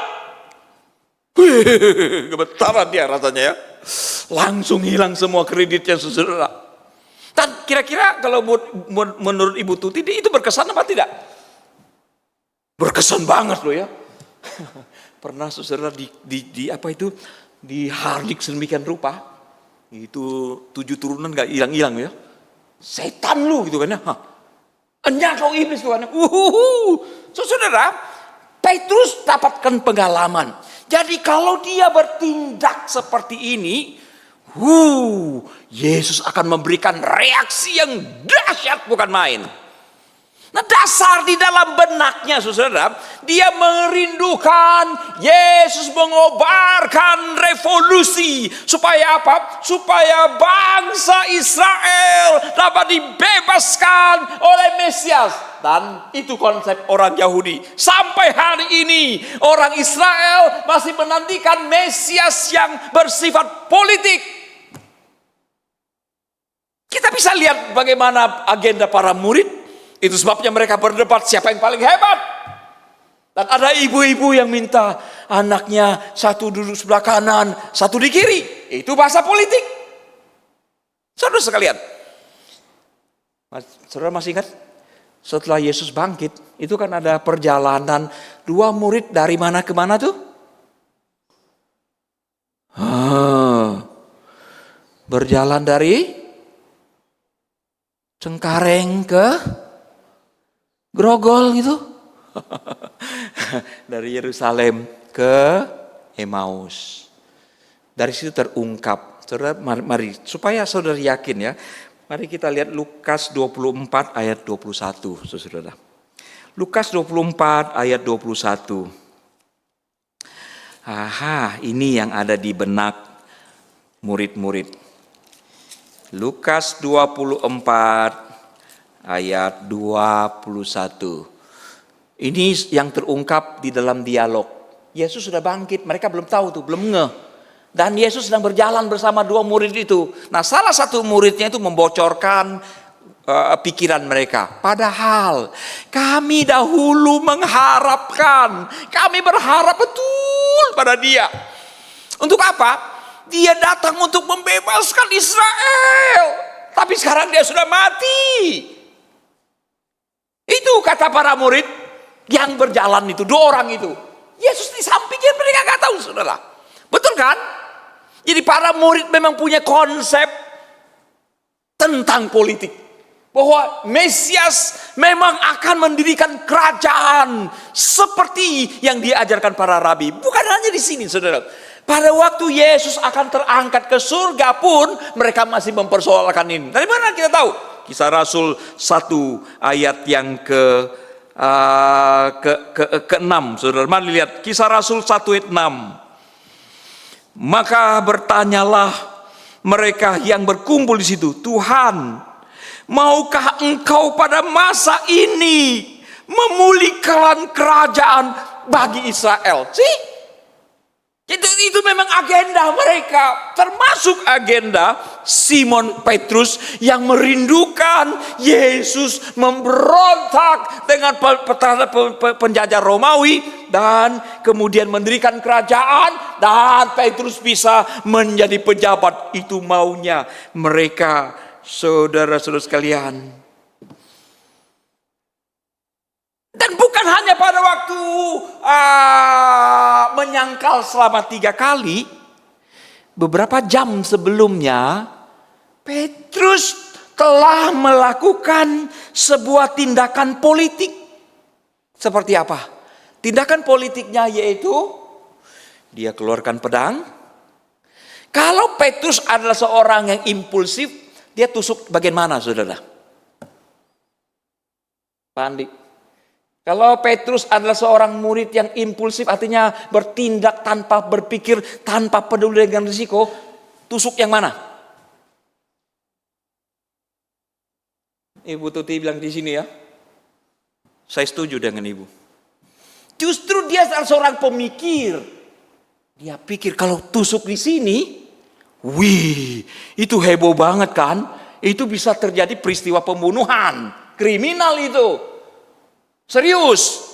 Gemetaran dia rasanya ya. Langsung hilang semua kreditnya, saudara. Dan kira-kira kalau menurut Ibu Tuti itu berkesan apa tidak? Berkesan banget loh ya. Pernah saudara dihardik sedemikian rupa. Itu 7 turunan gak hilang-hilang ya. Setan lu gitu kan ya. Enyah kau iblis tuh kan. Saudara, Petrus dapatkan pengalaman. Jadi kalau dia bertindak seperti ini, Yesus akan memberikan reaksi yang dahsyat bukan main. Nah, dasar di dalam benaknya, saudara, dia merindukan Yesus mengobarkan revolusi. Supaya apa? Supaya bangsa Israel dapat dibebaskan oleh Mesias. Dan itu konsep orang Yahudi. Sampai hari ini orang Israel masih menantikan Mesias yang bersifat politik. Kita bisa lihat bagaimana agenda para murid. Itu sebabnya mereka berdebat siapa yang paling hebat. Dan ada ibu-ibu yang minta anaknya satu duduk sebelah kanan, satu di kiri. Itu bahasa politik. Saudara sekalian, saudara masih ingat? Setelah Yesus bangkit, itu kan ada perjalanan 2 murid dari mana ke mana tuh? Berjalan dari Cengkareng ke Grogol gitu. Dari Yerusalem ke Emmaus. Dari situ terungkap. Saudara, mari supaya saudara yakin ya. Mari kita lihat Lukas 24 ayat 21, saudara. Lukas 24 ayat 21. Ini yang ada di benak murid-murid. Lukas 24 ayat 21. Ini yang terungkap di dalam dialog. Yesus sudah bangkit, mereka belum tahu tuh, belum ngeh. Dan Yesus sedang berjalan bersama 2 murid itu. Nah, salah satu muridnya itu membocorkan pikiran mereka. Padahal kami dahulu mengharapkan, kami berharap betul pada dia. Untuk apa? Dia datang untuk membebaskan Israel. Tapi sekarang dia sudah mati. Itu kata para murid yang berjalan itu, 2 orang itu. Yesus di sampingnya mereka gak tahu, saudara. Betul kan? Jadi para murid memang punya konsep tentang politik. Bahwa Mesias memang akan mendirikan kerajaan seperti yang diajarkan para rabi. Bukan hanya di sini, saudara. Pada waktu Yesus akan terangkat ke surga pun mereka masih mempersoalkan ini. Dari mana kita tahu? Kisah Rasul 1 ayat yang ke-6, saudara. Mari lihat Kisah Rasul 1 ayat 6. Maka bertanyalah mereka yang berkumpul di situ, Tuhan, maukah Engkau pada masa ini memulihkan kerajaan bagi Israel? Itu memang agenda mereka, termasuk agenda Simon Petrus yang merindukan Yesus memberontak dengan penjajah Romawi dan kemudian mendirikan kerajaan dan Petrus bisa menjadi pejabat. Itu maunya mereka, saudara-saudara sekalian. Dan bukan hanya pada waktu menyangkal selama 3 kali, beberapa jam sebelumnya Petrus telah melakukan sebuah tindakan politik. Seperti apa? Tindakan politiknya yaitu dia keluarkan pedang. Kalau Petrus adalah seorang yang impulsif, dia tusuk bagian mana, saudara? Pak Andi. Kalau Petrus adalah seorang murid yang impulsif, artinya bertindak tanpa berpikir, tanpa peduli dengan risiko, tusuk yang mana? Ibu Tuti bilang di sini ya. Saya setuju dengan ibu. Justru dia adalah seorang pemikir. Dia pikir kalau tusuk di sini, wih, itu heboh banget kan? Itu bisa terjadi peristiwa pembunuhan, kriminal itu. Serius.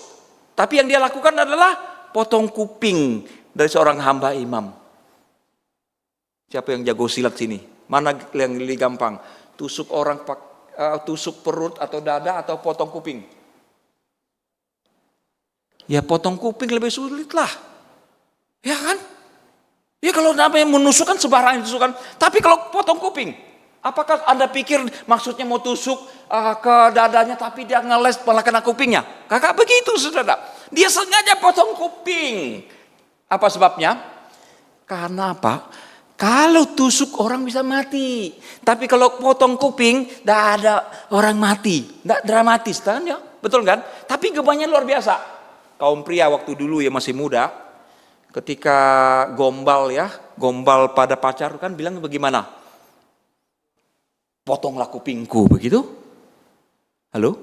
Tapi yang dia lakukan adalah potong kuping dari seorang hamba imam. Siapa yang jago silat sini? Mana yang lebih gampang? Tusuk orang, tusuk perut atau dada atau potong kuping? Ya potong kuping lebih sulit lah. Ya kan? Ya kalau namanya menusuk kan sembarangan tusukkan. Tapi kalau potong kuping, apakah Anda pikir maksudnya mau tusuk ke dadanya tapi dia ngeles malah kena kupingnya? Kakak begitu, saudara. Dia sengaja potong kuping. Apa sebabnya? Karena apa? Kalau tusuk orang bisa mati. Tapi kalau potong kuping, tidak ada orang mati. Tidak dramatis kan ya? Betul kan? Tapi gemanya luar biasa. Kaum pria waktu dulu ya masih muda, ketika gombal pada pacar kan bilang bagaimana? Potonglah kupingku, begitu? Halo?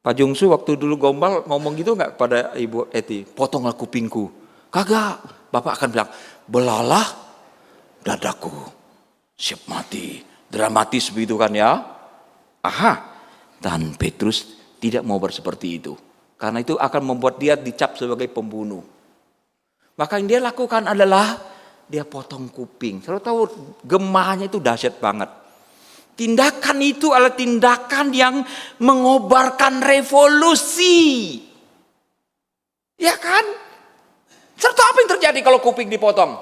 Pak Jungsu waktu dulu gombal ngomong gitu nggak pada Ibu Eti? Potonglah kupingku. Kagak. Bapak akan bilang, belalah dadaku. Siap mati. Dramatis begitu kan ya. Aha. Dan Petrus tidak mau berseperti itu. Karena itu akan membuat dia dicap sebagai pembunuh. Maka yang dia lakukan adalah dia potong kuping. Selalu tahu gemahnya itu dahsyat banget. Tindakan itu adalah tindakan yang mengobarkan revolusi. Ya kan? Serta apa yang terjadi kalau kuping dipotong?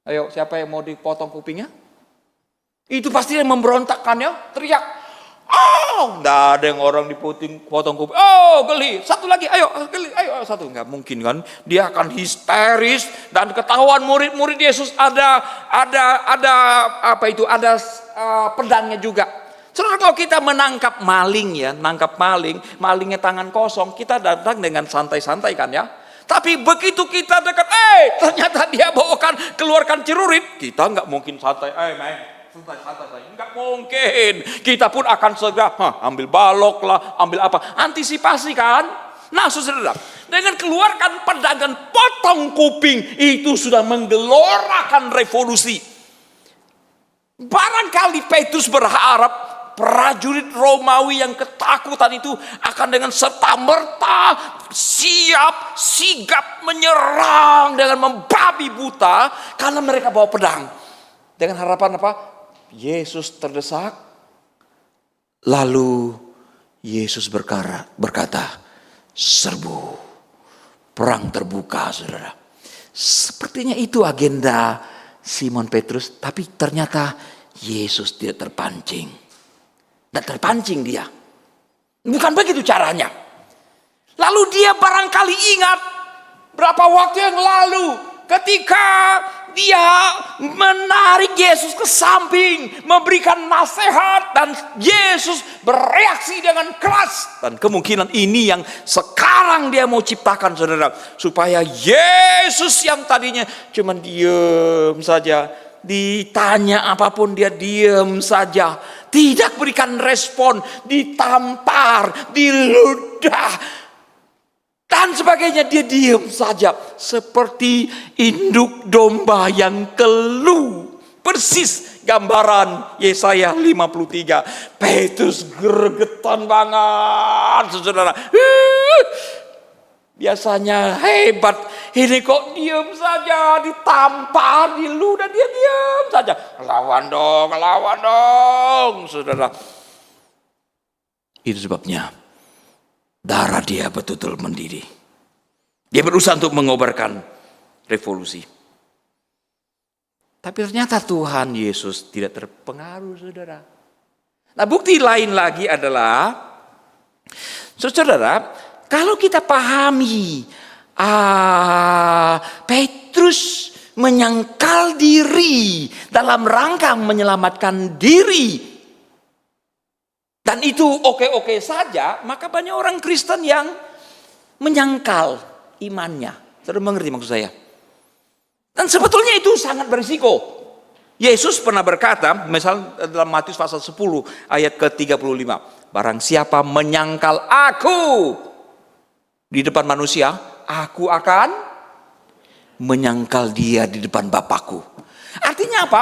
Ayo, siapa yang mau dipotong kupingnya? Itu pasti yang memberontak kan ya, teriak. Oh, enggak ada yang orang potong kuping. Oh, geli. Satu lagi, ayo, geli, ayo, satu. Enggak mungkin kan? Dia akan histeris dan ketahuan murid-murid Yesus ada apa itu? Ada pedangnya juga. Saudara, kalau kita menangkap maling ya, malingnya tangan kosong, kita datang dengan santai-santai kan ya. Tapi begitu kita dekat, ternyata dia keluarkan celurit, kita nggak mungkin santai, santai, nggak mungkin. Kita pun akan segera ambil balok lah, ambil apa, antisipasi kan. Nah saudara, dengan keluarkan pedang dan potong kuping, itu sudah menggelorakan revolusi. Barangkali Petrus berharap prajurit Romawi yang ketakutan itu akan dengan serta-merta siap, sigap menyerang dengan membabi buta karena mereka bawa pedang. Dengan harapan apa? Yesus terdesak. Lalu Yesus berkata, serbu. Perang terbuka, saudara. Sepertinya itu agenda Simon Petrus, tapi ternyata Yesus tidak terpancing. Dan terpancing dia. Bukan begitu caranya. Lalu dia barangkali ingat berapa waktu yang lalu ketika dia menarik Yesus ke samping, memberikan nasihat dan Yesus bereaksi dengan keras. Dan kemungkinan ini yang sekarang dia mau ciptakan, saudara, supaya Yesus yang tadinya cuma diam saja, ditanya apapun dia diam saja, tidak berikan respon, ditampar, diludah dan sebagainya, dia diam saja seperti induk domba yang keluh. Persis gambaran Yesaya 53. Petrus gregetan banget, saudara. Biasanya hebat, ini kok diam saja, ditampar, diludah, dia diam saja. Lawan dong, saudara. Itu sebabnya darah dia betul-betul mendidih. Dia berusaha untuk mengobarkan revolusi. Tapi ternyata Tuhan Yesus tidak terpengaruh, saudara. Nah, bukti lain lagi adalah, saudara, kalau kita pahami Petrus menyangkal diri dalam rangka menyelamatkan diri, dan itu oke-oke saja, maka banyak orang Kristen yang menyangkal imannya. Saudara mengerti maksud saya? Dan sebetulnya itu sangat berisiko. Yesus pernah berkata, misal dalam Matius pasal 10 ayat ke-35, barang siapa menyangkal aku di depan manusia, aku akan menyangkal dia di depan Bapakku. Artinya apa?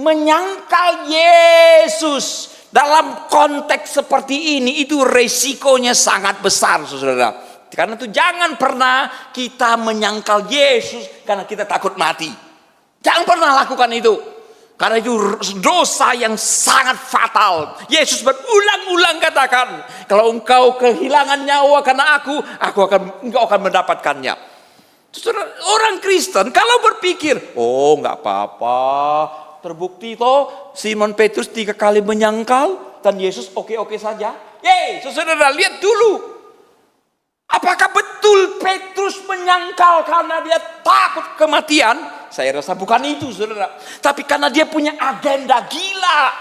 Menyangkal Yesus dalam konteks seperti ini itu resikonya sangat besar, saudara. Karena itu jangan pernah kita menyangkal Yesus karena kita takut mati. Jangan pernah lakukan itu. Karena itu dosa yang sangat fatal. Yesus berulang-ulang katakan, kalau engkau kehilangan nyawa karena engkau akan mendapatkannya. Orang Kristen kalau berpikir, oh nggak apa-apa, terbukti toh Simon Petrus 3 kali menyangkal dan Yesus oke-oke saja. Saudara lihat dulu. Apakah betul Petrus menyangkal karena dia takut kematian? Saya rasa bukan itu, saudara. Tapi karena dia punya agenda gila.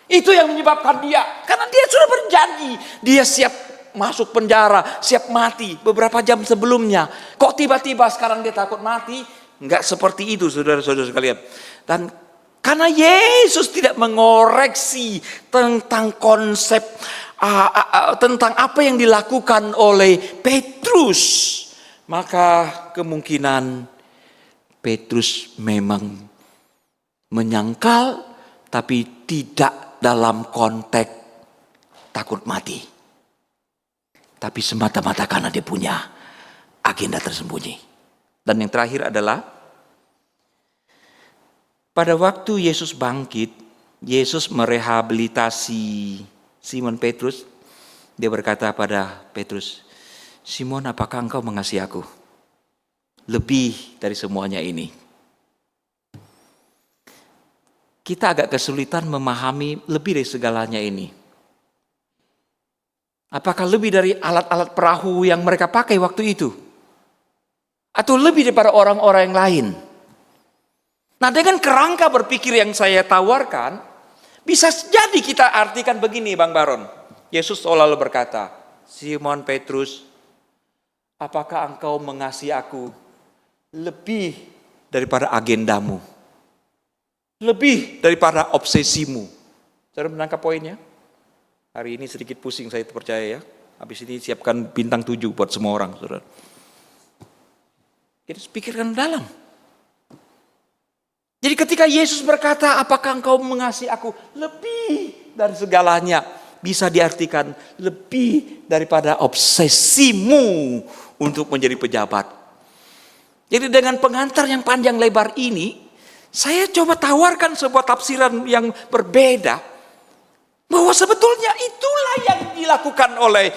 Itu yang menyebabkan dia. Karena dia sudah berjanji. Dia siap masuk penjara, siap mati beberapa jam sebelumnya. Kok tiba-tiba sekarang dia takut mati? Enggak seperti itu, saudara-saudara sekalian. Dan karena Yesus tidak mengoreksi tentang konsep tentang apa yang dilakukan oleh Petrus, maka kemungkinan Petrus memang menyangkal, tapi tidak dalam konteks takut mati, tapi semata-mata karena dia punya agenda tersembunyi. Dan yang terakhir adalah pada waktu Yesus bangkit, Yesus merehabilitasi Simon Petrus. Dia berkata pada Petrus, "Simon, apakah engkau mengasihi aku lebih dari semuanya ini?" Kita agak kesulitan memahami lebih dari segalanya ini. Apakah lebih dari alat-alat perahu yang mereka pakai waktu itu? Atau lebih daripada orang-orang yang lain? Nah, dengan kerangka berpikir yang saya tawarkan, bisa jadi kita artikan begini, Bang Baron. Yesus selalu berkata, "Simon Petrus, apakah engkau mengasihi aku lebih daripada agendamu? Lebih daripada obsesimu?" Saudara menangkap poinnya? Hari ini sedikit pusing saya percaya ya. Habis ini siapkan bintang 7 buat semua orang, saudara. Kita pikirkan dalam. Jadi ketika Yesus berkata, "Apakah engkau mengasihi aku lebih dari segalanya?" bisa diartikan lebih daripada obsesimu untuk menjadi pejabat. Jadi dengan pengantar yang panjang lebar ini, saya coba tawarkan sebuah tafsiran yang berbeda, bahwa sebetulnya itulah yang dilakukan oleh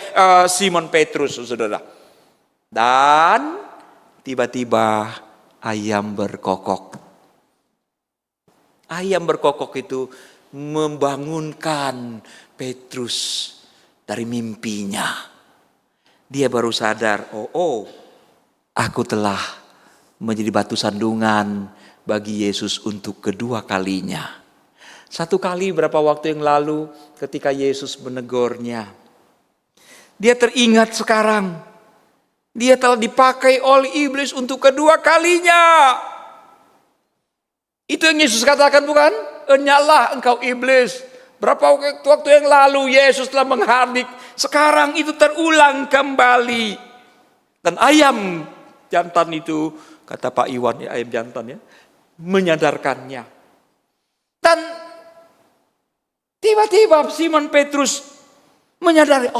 Simon Petrus, saudara. Dan tiba-tiba ayam berkokok. Ayam berkokok itu membangunkan Petrus dari mimpinya. Dia baru sadar, aku telah menjadi batu sandungan bagi Yesus untuk kedua kalinya. Satu kali berapa waktu yang lalu ketika Yesus menegurnya, dia teringat sekarang dia telah dipakai oleh iblis untuk kedua kalinya. Itu yang Yesus katakan, bukan? "Enyahlah engkau iblis." Berapa waktu yang lalu Yesus telah menghardik. Sekarang itu terulang kembali. Dan ayam jantan itu, kata Pak Iwan ya, ayam jantan ya, menyadarkannya. Dan tiba-tiba Simon Petrus menyadari,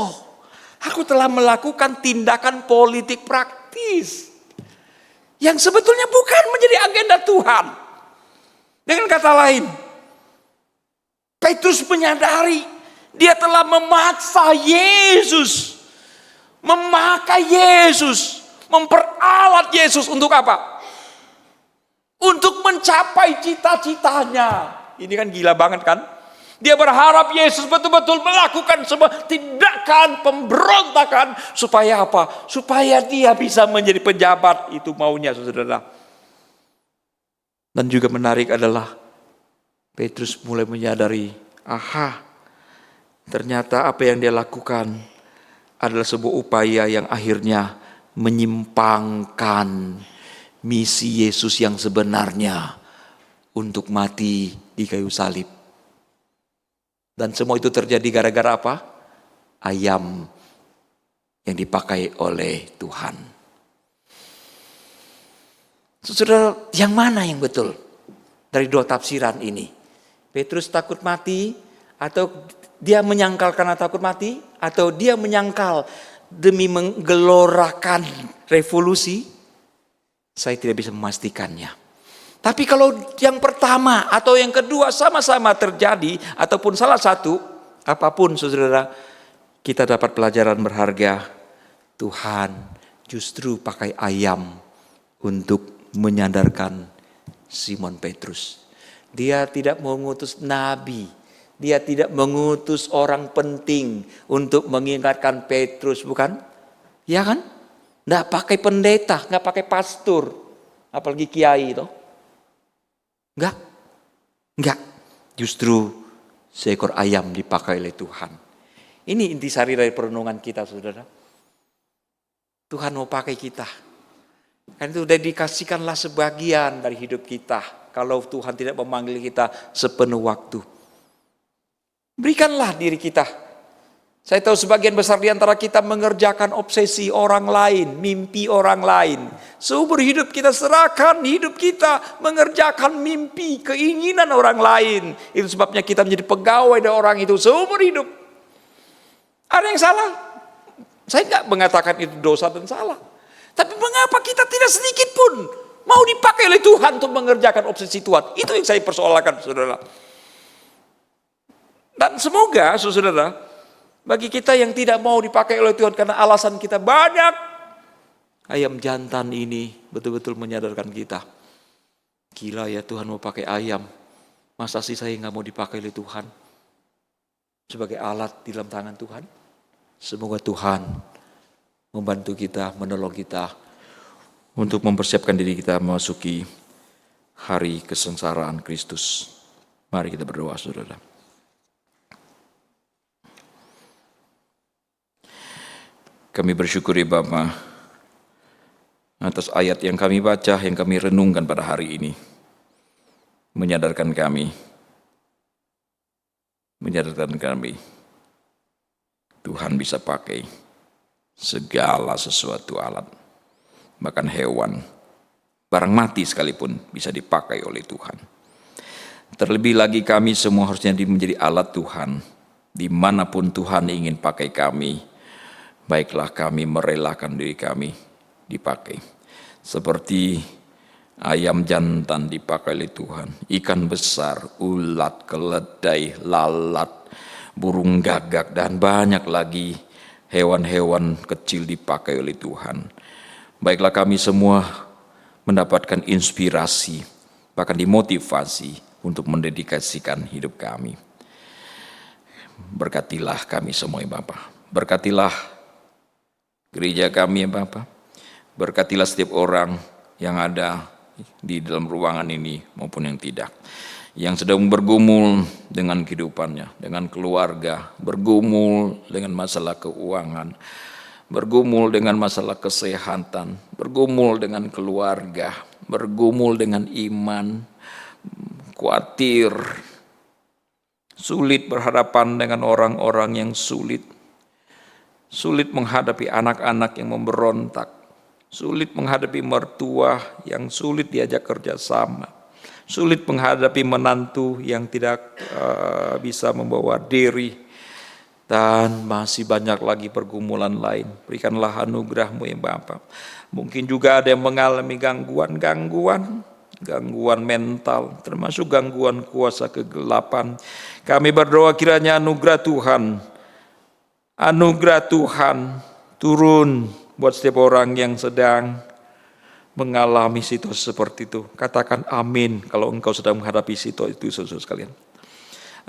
aku telah melakukan tindakan politik praktis yang sebetulnya bukan menjadi agenda Tuhan. Dengan kata lain, Petrus menyadari dia telah memaksa Yesus, memakai Yesus, memperalat Yesus untuk apa? Untuk mencapai cita-citanya. Ini kan gila banget kan? Dia berharap Yesus betul-betul melakukan sebuah tindakan pemberontakan. Supaya apa? Supaya dia bisa menjadi pejabat. Itu maunya, saudara. Dan juga menarik adalah Petrus mulai menyadari, ternyata apa yang dia lakukan adalah sebuah upaya yang akhirnya menyimpangkan misi Yesus yang sebenarnya untuk mati di kayu salib. Dan semua itu terjadi gara-gara apa? Ayam yang dipakai oleh Tuhan. Saudara, yang mana yang betul dari dua tafsiran ini? Petrus takut mati, atau dia menyangkal karena takut mati, atau dia menyangkal demi menggelorakan revolusi? Saya tidak bisa memastikannya. Tapi kalau yang pertama atau yang kedua sama-sama terjadi, ataupun salah satu, apapun saudara, kita dapat pelajaran berharga. Tuhan justru pakai ayam untuk menyadarkan Simon Petrus. Dia tidak mengutus nabi, dia tidak mengutus orang penting untuk mengingatkan Petrus, bukan? Ya kan? Nggak pakai pendeta, nggak pakai pastor, apalagi kiai itu. Enggak. Justru seekor ayam dipakai oleh Tuhan. Ini intisari dari perenungan kita, saudara. Tuhan mau pakai kita. Kan itu dedikasikanlah sebagian dari hidup kita. Kalau Tuhan tidak memanggil kita sepenuh waktu, berikanlah diri kita Saya tahu sebagian besar di antara kita mengerjakan obsesi orang lain, mimpi orang lain. Seumur hidup kita serahkan hidup kita mengerjakan mimpi, keinginan orang lain. Itu sebabnya kita menjadi pegawai dari orang itu seumur hidup. Ada yang salah? Saya nggak mengatakan itu dosa dan salah. Tapi mengapa kita tidak sedikit pun mau dipakai oleh Tuhan untuk mengerjakan obsesi Tuhan? Itu yang saya persoalkan, saudara. Dan semoga, saudara, bagi kita yang tidak mau dipakai oleh Tuhan karena alasan kita banyak, ayam jantan ini betul-betul menyadarkan kita. Gila ya, Tuhan mau pakai ayam. Masa sih saya nggak mau dipakai oleh Tuhan sebagai alat di dalam tangan Tuhan? Semoga Tuhan membantu kita, menolong kita untuk mempersiapkan diri kita memasuki hari kesengsaraan Kristus. Mari kita berdoa, saudara. Kami bersyukur ya Bapa atas ayat yang kami baca, yang kami renungkan pada hari ini. Menyadarkan kami Tuhan bisa pakai segala sesuatu alat, bahkan hewan, barang mati sekalipun bisa dipakai oleh Tuhan. Terlebih lagi kami semua harusnya menjadi alat Tuhan, dimanapun Tuhan ingin pakai kami. Baiklah kami merelakan diri kami dipakai. Seperti ayam jantan dipakai oleh Tuhan. Ikan besar, ulat, keledai, lalat, burung gagak, dan banyak lagi hewan-hewan kecil dipakai oleh Tuhan. Baiklah kami semua mendapatkan inspirasi, bahkan dimotivasi untuk mendedikasikan hidup kami. Berkatilah kami semua ya Bapa. Berkatilah gereja kami ya Bapa. Berkatilah setiap orang yang ada di dalam ruangan ini maupun yang tidak. Yang sedang bergumul dengan kehidupannya, dengan keluarga, bergumul dengan masalah keuangan, bergumul dengan masalah kesehatan, bergumul dengan keluarga, bergumul dengan iman, khawatir, sulit berhadapan dengan orang-orang yang sulit menghadapi anak-anak yang memberontak, sulit menghadapi mertua yang sulit diajak kerjasama, sulit menghadapi menantu yang tidak bisa membawa diri, dan masih banyak lagi pergumulan lain. Berikanlah anugerah-Mu ya Bapa. Mungkin juga ada yang mengalami gangguan mental, termasuk gangguan kuasa kegelapan. Kami berdoa kiranya anugerah Tuhan turun buat setiap orang yang sedang mengalami situasi seperti itu. Katakan amin kalau engkau sedang menghadapi situasi itu, saudara sekalian.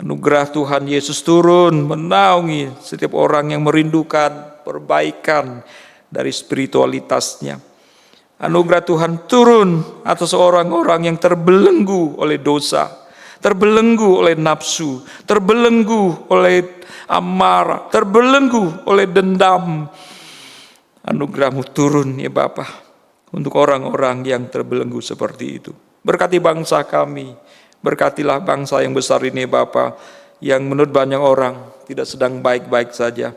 Anugerah Tuhan Yesus turun menaungi setiap orang yang merindukan perbaikan dari spiritualitasnya. Anugerah Tuhan turun atas orang-orang yang terbelenggu oleh dosa, terbelenggu oleh nafsu, terbelenggu oleh amarah, terbelenggu oleh dendam. Anugerah-Mu turun ya Bapa untuk orang-orang yang terbelenggu seperti itu. Berkati bangsa kami, berkatilah bangsa yang besar ini Bapa, yang menurut banyak orang tidak sedang baik-baik saja.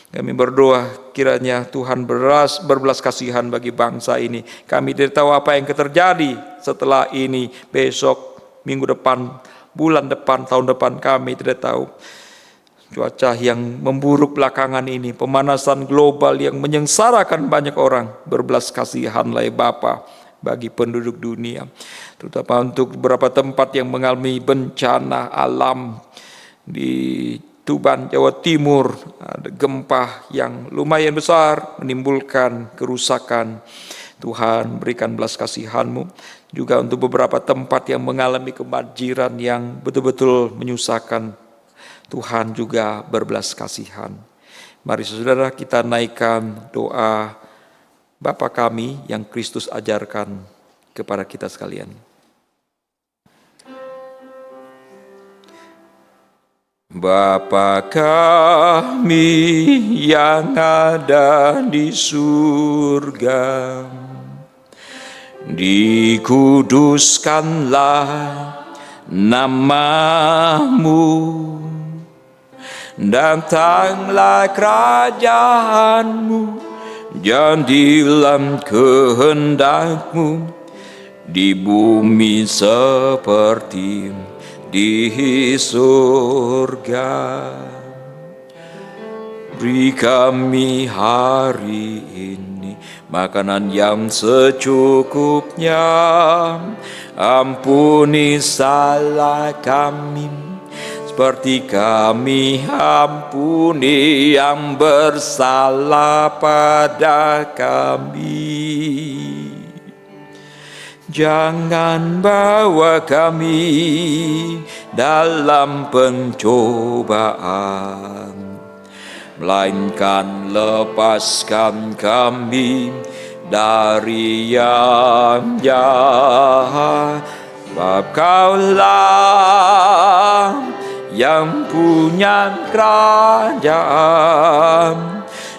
Kami berdoa kiranya Tuhan berbelas kasihan bagi bangsa ini. Kami tidak tahu apa yang terjadi setelah ini, besok, minggu depan, bulan depan, tahun depan, kami tidak tahu. Cuaca yang memburuk belakangan ini, pemanasan global yang menyengsarakan banyak orang, berbelas kasihanlah ya Bapa bagi penduduk dunia, terutama untuk beberapa tempat yang mengalami bencana alam. Di Tuban, Jawa Timur, ada gempa yang lumayan besar menimbulkan kerusakan. Tuhan berikan belas kasihan-Mu juga untuk beberapa tempat yang mengalami kebanjiran yang betul-betul menyusahkan. Tuhan juga berbelas kasihan. Mari saudara kita naikkan doa Bapa kami yang Kristus ajarkan kepada kita sekalian. Bapa kami yang ada di surga, dikuduskanlah nama-Mu, Datanglah kerajaanmu, jadilah kehendakmu di bumi seperti di surga. Beri kami hari ini makanan yang secukupnya. Ampuni salah kami seperti kami ampuni yang bersalah pada kami. Jangan bawa kami dalam pencobaan, melainkan lepaskan kami dari yang jahat. Sebab Kaulah yang punya kerajaan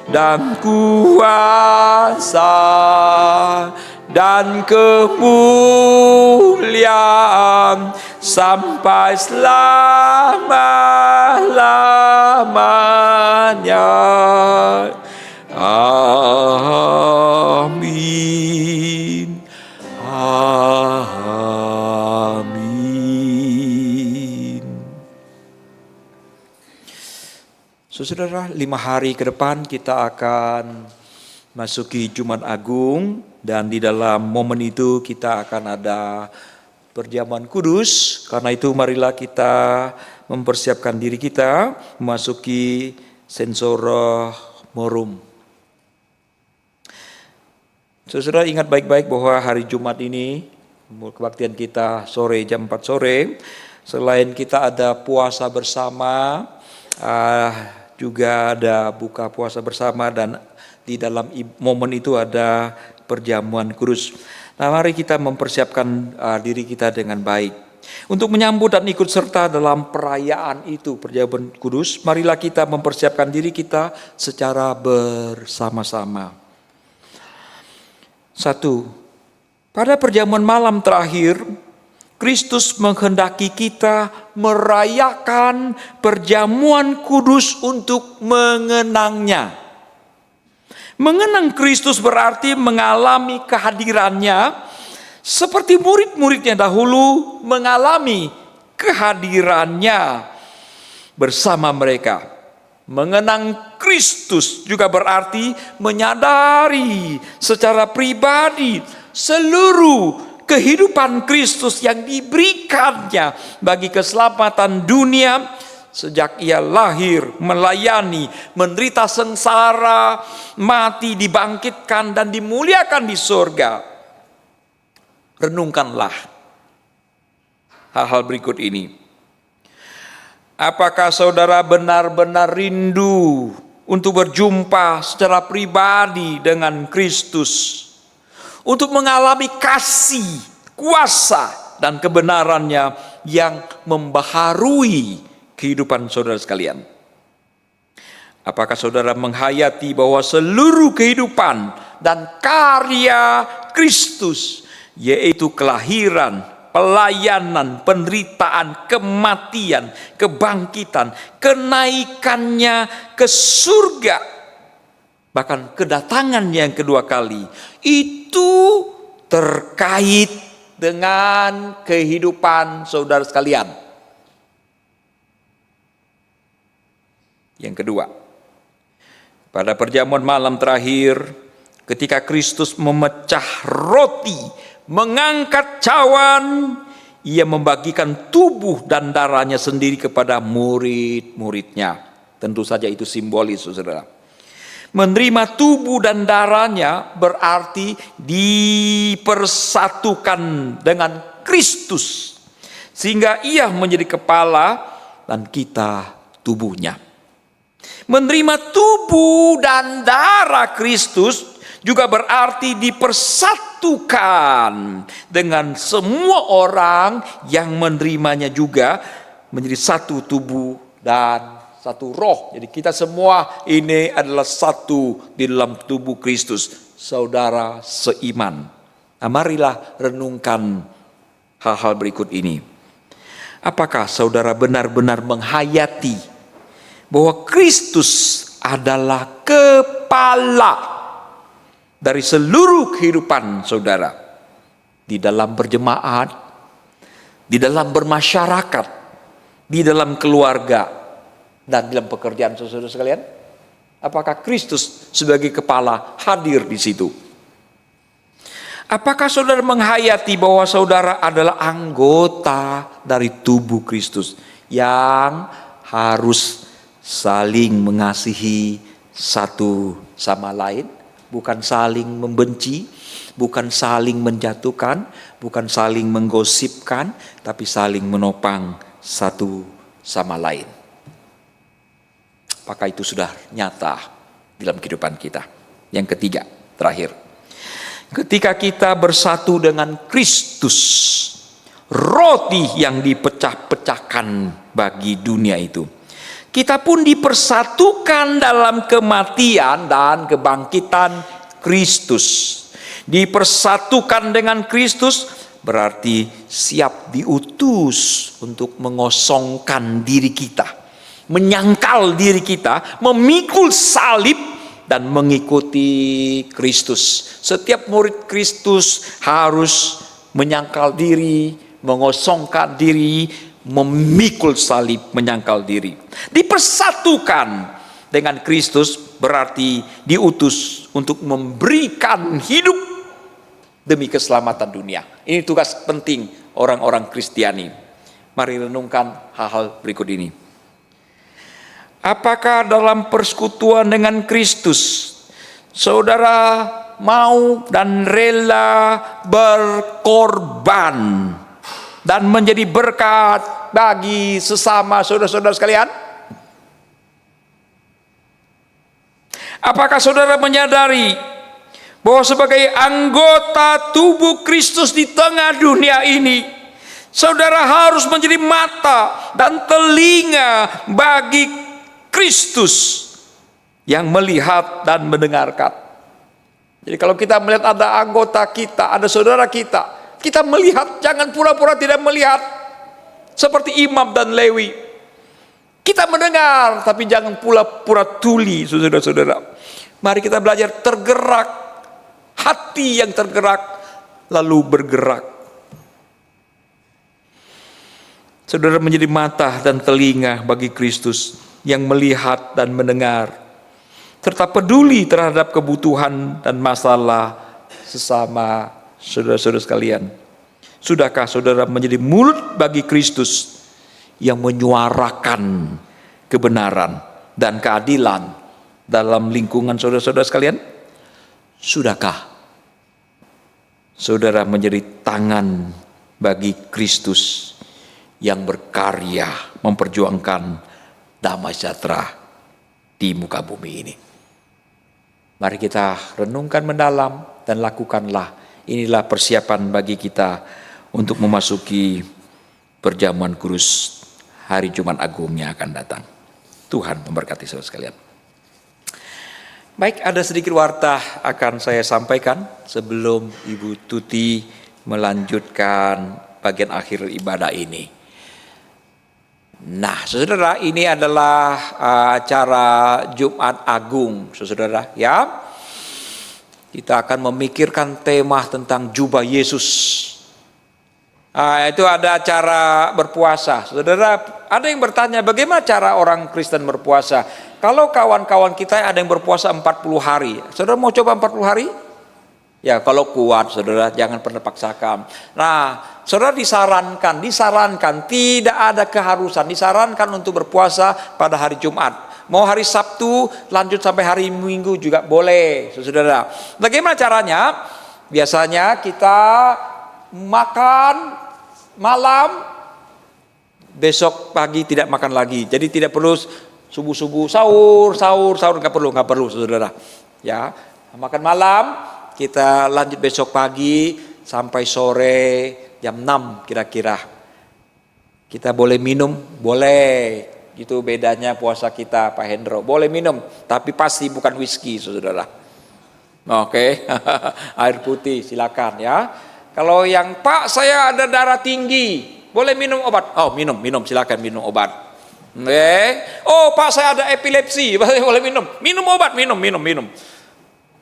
dan kuasa dan kemuliaan sampai selama-lamanya. Amin. Amin. Saudara, 5 hari ke depan kita akan masuki Jumat Agung, dan di dalam momen itu kita akan ada perjamuan kudus. Karena itu marilah kita mempersiapkan diri kita memasuki Sensoro Morum. Saudara ingat baik-baik bahwa hari Jumat ini kebaktian kita sore jam 4 sore. Selain kita ada puasa bersama, juga ada buka puasa bersama, dan di dalam momen itu ada perjamuan kudus. Nah, mari kita mempersiapkan diri kita dengan baik untuk menyambut dan ikut serta dalam perayaan itu, perjamuan kudus. Marilah kita mempersiapkan diri kita secara bersama-sama. 1. Pada perjamuan malam terakhir, Kristus menghendaki kita merayakan perjamuan kudus untuk mengenangnya. Mengenang Kristus berarti mengalami kehadirannya seperti murid-muridnya dahulu mengalami kehadirannya bersama mereka. Mengenang Kristus juga berarti menyadari secara pribadi seluruh kehidupan Kristus yang diberikannya bagi keselamatan dunia. Sejak ia lahir, melayani, menderita sengsara, mati, dibangkitkan, dan dimuliakan di surga. Renungkanlah hal-hal berikut ini. Apakah saudara benar-benar rindu untuk berjumpa secara pribadi dengan Kristus? Untuk mengalami kasih, kuasa, dan kebenarannya yang membaharui kehidupan saudara sekalian. Apakah saudara menghayati bahwa seluruh kehidupan dan karya Kristus, yaitu kelahiran, pelayanan, penderitaan, kematian, kebangkitan, kenaikannya ke surga, bahkan kedatangan yang kedua kali, itu terkait dengan kehidupan saudara sekalian. Yang kedua, pada perjamuan malam terakhir, ketika Kristus memecah roti, mengangkat cawan, ia membagikan tubuh dan darahnya sendiri kepada murid-muridnya. Tentu saja itu simbolis, saudara. Menerima tubuh dan darahnya berarti dipersatukan dengan Kristus, sehingga ia menjadi kepala dan kita tubuhnya. Menerima tubuh dan darah Kristus juga berarti dipersatukan dengan semua orang yang menerimanya juga menjadi satu tubuh dan satu roh. Jadi kita semua ini adalah satu di dalam tubuh Kristus, saudara seiman. Nah, marilah renungkan hal-hal berikut ini. Apakah saudara benar-benar menghayati bahwa Kristus adalah kepala dari seluruh kehidupan saudara. Di dalam berjemaat, di dalam bermasyarakat, di dalam keluarga, dan dalam pekerjaan saudara sekalian. Apakah Kristus sebagai kepala hadir di situ? Apakah saudara menghayati bahwa saudara adalah anggota dari tubuh Kristus yang harus saling mengasihi satu sama lain, bukan saling membenci, bukan saling menjatuhkan, bukan saling menggosipkan, tapi saling menopang satu sama lain. Apakah itu sudah nyata dalam kehidupan kita? Yang ketiga, terakhir. Ketika kita bersatu dengan Kristus, roti yang dipecah-pecahkan bagi dunia itu, kita pun dipersatukan dalam kematian dan kebangkitan Kristus. Dipersatukan dengan Kristus berarti siap diutus untuk mengosongkan diri kita, menyangkal diri kita, memikul salib dan mengikuti Kristus. Setiap murid Kristus harus menyangkal diri, mengosongkan diri, memikul salib, menyangkal diri. Dipersatukan dengan Kristus berarti diutus untuk memberikan hidup demi keselamatan dunia. Ini tugas penting orang-orang Kristiani. Mari renungkan hal-hal berikut ini. Apakah dalam persekutuan dengan Kristus saudara mau dan rela berkorban dan menjadi berkat bagi sesama saudara-saudara sekalian? Apakah saudara menyadari bahwa sebagai anggota tubuh Kristus di tengah dunia ini, saudara harus menjadi mata dan telinga bagi Kristus yang melihat dan mendengarkan. Jadi kalau kita melihat ada anggota kita, ada saudara kita, kita melihat, jangan pura-pura tidak melihat. Seperti Imam dan Lewi. Kita mendengar, tapi jangan pura-pura tuli, saudara-saudara. Mari kita belajar tergerak, hati yang tergerak, lalu bergerak. Saudara menjadi mata dan telinga bagi Kristus yang melihat dan mendengar, serta peduli terhadap kebutuhan dan masalah sesama saudara-saudara sekalian. Sudahkah saudara menjadi mulut bagi Kristus yang menyuarakan kebenaran dan keadilan dalam lingkungan saudara-saudara sekalian? Sudahkah saudara menjadi tangan bagi Kristus yang berkarya memperjuangkan damai sejahtera di muka bumi ini? Mari kita renungkan mendalam dan lakukanlah. Inilah persiapan bagi kita untuk memasuki perjamuan kudus hari Jumat Agung yang akan datang. Tuhan memberkati saudara sekalian. Baik, ada sedikit warta akan saya sampaikan sebelum Ibu Tuti melanjutkan bagian akhir ibadah ini. Nah, saudara, ini adalah acara Jumat Agung, saudara, ya. Kita akan memikirkan tema tentang jubah Yesus. Itu ada acara berpuasa. Saudara, ada yang bertanya bagaimana cara orang Kristen berpuasa? Kalau kawan-kawan kita ada yang berpuasa 40 hari. Saudara mau coba 40 hari? Ya, kalau kuat saudara, jangan pernah paksakan. Nah, saudara disarankan, tidak ada keharusan, disarankan untuk berpuasa pada hari Jumat. Mau hari Sabtu lanjut sampai hari Minggu juga boleh, saudara. Bagaimana caranya? Biasanya kita makan malam, besok pagi tidak makan lagi. Jadi tidak perlu subuh-subuh sahur nggak perlu saudara. Ya, makan malam, kita lanjut besok pagi sampai sore jam 6 kira-kira. Kita boleh minum, boleh. Itu bedanya puasa kita, Pak Hendro. Boleh minum, tapi pasti bukan whisky, saudara. Oke. Air putih silakan ya. Kalau yang Pak saya ada darah tinggi, boleh minum obat. Oh minum silakan minum obat. Oh Pak, saya ada epilepsi, boleh minum. Minum obat, minum.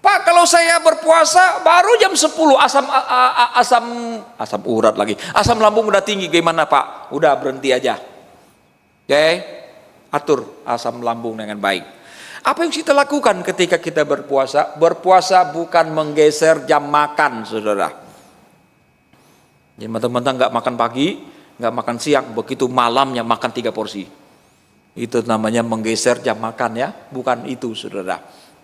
Pak, kalau saya berpuasa baru jam 10 asam urat lagi. Asam lambung udah tinggi, gimana Pak? Udah berhenti aja. Oke? Atur asam lambung dengan baik. Apa yang kita lakukan ketika kita berpuasa? Berpuasa bukan menggeser jam makan, saudara. Jadi teman-teman nggak makan pagi, nggak makan siang, begitu malamnya makan 3 porsi. Itu namanya menggeser jam makan ya, bukan itu saudara.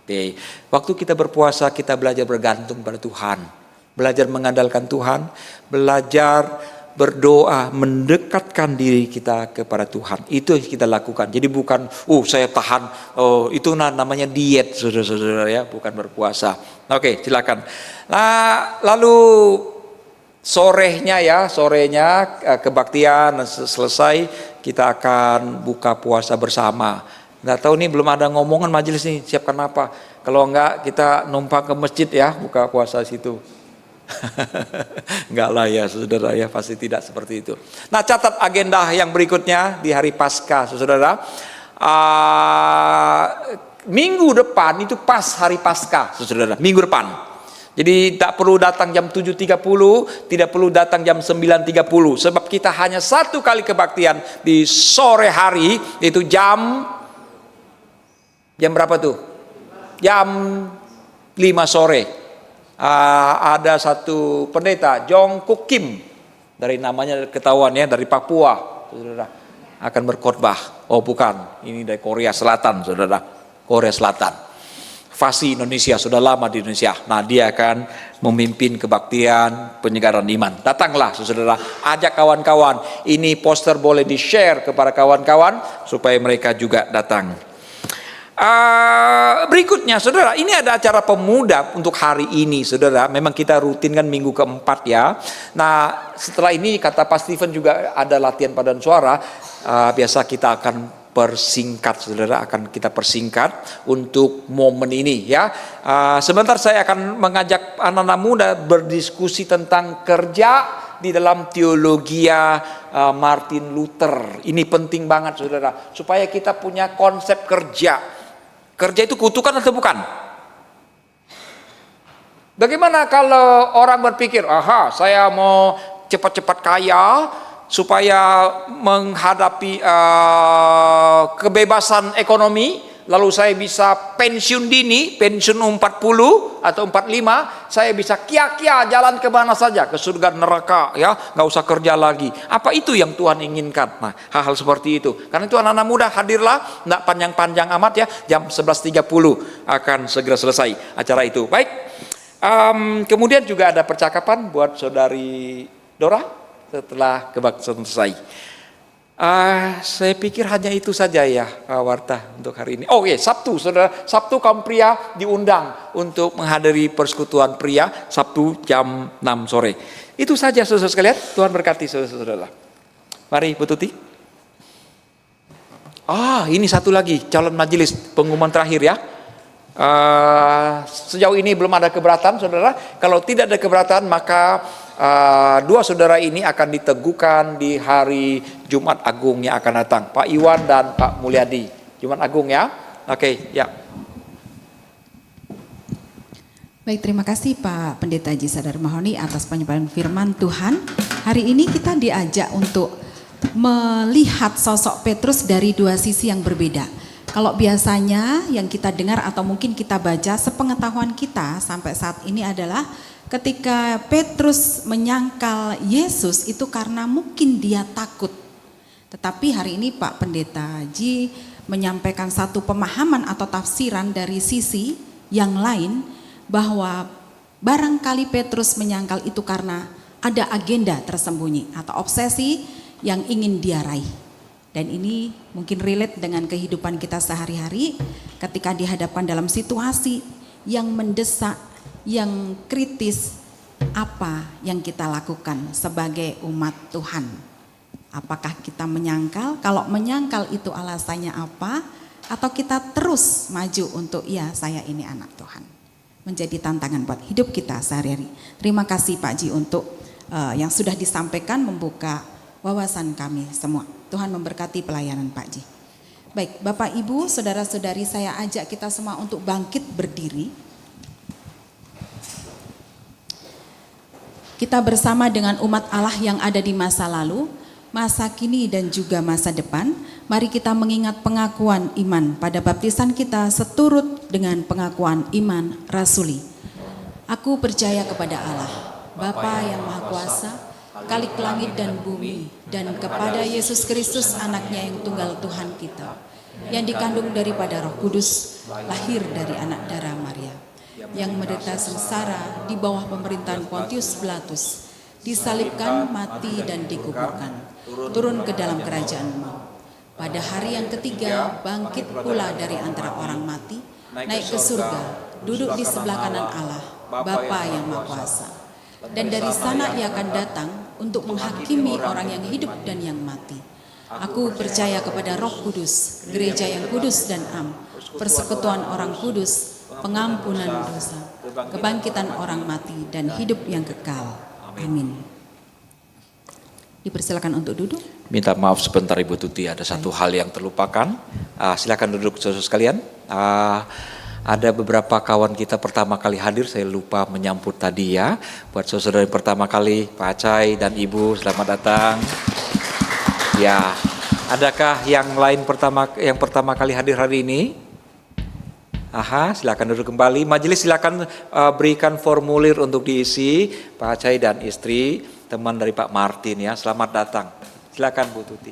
Oke. Waktu kita berpuasa kita belajar bergantung pada Tuhan, belajar mengandalkan Tuhan, belajar berdoa, mendekatkan diri kita kepada Tuhan. Itu yang kita lakukan. Jadi bukan, saya tahan, itu namanya diet saudara-saudara ya, bukan berpuasa. Oke, silakan. Nah, lalu sorenya kebaktian selesai, kita akan buka puasa bersama. Nggak tahu nih, belum ada ngomongan majelis nih, siapkan apa? Kalau enggak kita numpang ke masjid ya, buka puasa situ. Enggak lah ya saudara ya, pasti tidak seperti itu. Nah, catat agenda yang berikutnya di hari Paskah saudara. Minggu depan itu pas hari Paskah saudara, minggu depan. Jadi tak perlu datang jam 7.30, tidak perlu datang jam 9.30. Sebab kita hanya satu kali kebaktian di sore hari, yaitu jam berapa tuh? Jam 5 sore. Ada satu pendeta, Jong Kuk Kim, dari namanya ketahuan ya, dari Papua, saudara, akan berkhotbah. Oh bukan, ini dari Korea Selatan, saudara, Korea Selatan. Fasi Indonesia, sudah lama di Indonesia. Nah, dia akan memimpin kebaktian penyegaran iman. Datanglah saudara, ajak kawan-kawan. Ini poster boleh di-share kepada kawan-kawan supaya mereka juga datang. Berikutnya saudara, ini ada acara pemuda untuk hari ini saudara. Memang kita rutin kan minggu keempat ya. Nah, setelah ini kata Pak Steven juga ada latihan paduan suara. Biasa kita akan persingkat saudara, akan kita persingkat untuk momen ini ya. Sebentar saya akan mengajak anak-anak muda berdiskusi tentang kerja di dalam teologia Martin Luther. Ini penting banget saudara, supaya kita punya konsep kerja. Kerja itu kutukan atau bukan? Bagaimana kalau orang berpikir, saya mau cepat-cepat kaya supaya menghadapi kebebasan ekonomi, lalu saya bisa pensiun dini, pensiun 40 atau 45, saya bisa kia-kia jalan kemana saja, ke surga neraka ya, nggak usah kerja lagi. Apa itu yang Tuhan inginkan? Nah, hal-hal seperti itu. Karena itu anak-anak muda hadirlah, nggak panjang-panjang amat ya, jam 11.30 akan segera selesai acara itu. Baik, kemudian juga ada percakapan buat saudari Dora setelah kebaktian selesai. Saya pikir hanya itu saja ya warta untuk hari ini. Oh iya, Sabtu saudara, Sabtu kaum pria diundang untuk menghadiri persekutuan pria Sabtu jam 6 sore. Itu saja saudara sekalian. Tuhan berkati saudara-saudara. Mari Bu Tuti. Ini satu lagi calon majelis, pengumuman terakhir ya. Sejauh ini belum ada keberatan saudara. Kalau tidak ada keberatan maka dua saudara ini akan diteguhkan di hari Jumat Agung yang akan datang, Pak Iwan dan Pak Mulyadi. Jumat Agung ya. Oke, ya. Baik, terima kasih Pak Pendeta Haji Sadar Mahoni atas penyampaian firman Tuhan. Hari ini kita diajak untuk melihat sosok Petrus dari dua sisi yang berbeda. Kalau biasanya yang kita dengar atau mungkin kita baca sepengetahuan kita sampai saat ini adalah ketika Petrus menyangkal Yesus itu karena mungkin dia takut. Tetapi hari ini Pak Pendeta Haji menyampaikan satu pemahaman atau tafsiran dari sisi yang lain, bahwa barangkali Petrus menyangkal itu karena ada agenda tersembunyi atau obsesi yang ingin dia raih. Dan ini mungkin relate dengan kehidupan kita sehari-hari ketika dihadapkan dalam situasi yang mendesak, yang kritis. Apa yang kita lakukan sebagai umat Tuhan? Apakah kita menyangkal? Kalau menyangkal itu alasannya apa? Atau kita terus maju untuk saya ini anak Tuhan? Menjadi tantangan buat hidup kita sehari-hari. Terima kasih Pak Ji untuk yang sudah disampaikan, membuka wawasan kami semua. Tuhan memberkati pelayanan Pak Ji. Baik, Bapak Ibu, saudara-saudari, saya ajak kita semua untuk bangkit berdiri. Kita bersama dengan umat Allah yang ada di masa lalu, masa kini dan juga masa depan. Mari kita mengingat pengakuan iman pada baptisan kita seturut dengan pengakuan iman rasuli. Aku percaya kepada Allah, Bapa yang Maha Kuasa, Khalik langit dan bumi, dan kepada Yesus Kristus anaknya yang tunggal Tuhan kita, yang dikandung daripada Roh Kudus, lahir dari anak darah Maria, yang menderita sengsara di bawah pemerintahan Pontius Pilatus, disalibkan, mati dan dikuburkan, turun ke dalam kerajaan maut. Pada hari yang ketiga bangkit pula dari antara orang mati, naik ke surga, duduk di sebelah kanan Allah, Bapa yang Maha Kuasa. Dan dari sana ia akan datang untuk menghakimi orang yang hidup dan yang mati. Aku percaya kepada Roh Kudus, gereja yang kudus dan am, persekutuan orang kudus, pengampunan dosa, kebangkitan orang mati dan hidup yang kekal. Amin. Dipersilakan untuk duduk. Minta maaf sebentar Ibu Tuti, ada satu hal yang terlupakan. Silakan duduk saudara sekalian. Ada beberapa kawan kita pertama kali hadir, saya lupa menyambut tadi ya. Buat saudara yang pertama kali, Pak Acai dan Ibu, selamat datang. Ya, adakah yang lain yang pertama kali hadir hari ini? Silakan duduk kembali. Majelis silakan berikan formulir untuk diisi, Pak Acai dan istri, teman dari Pak Martin ya. Selamat datang. Silakan Bu Tuti.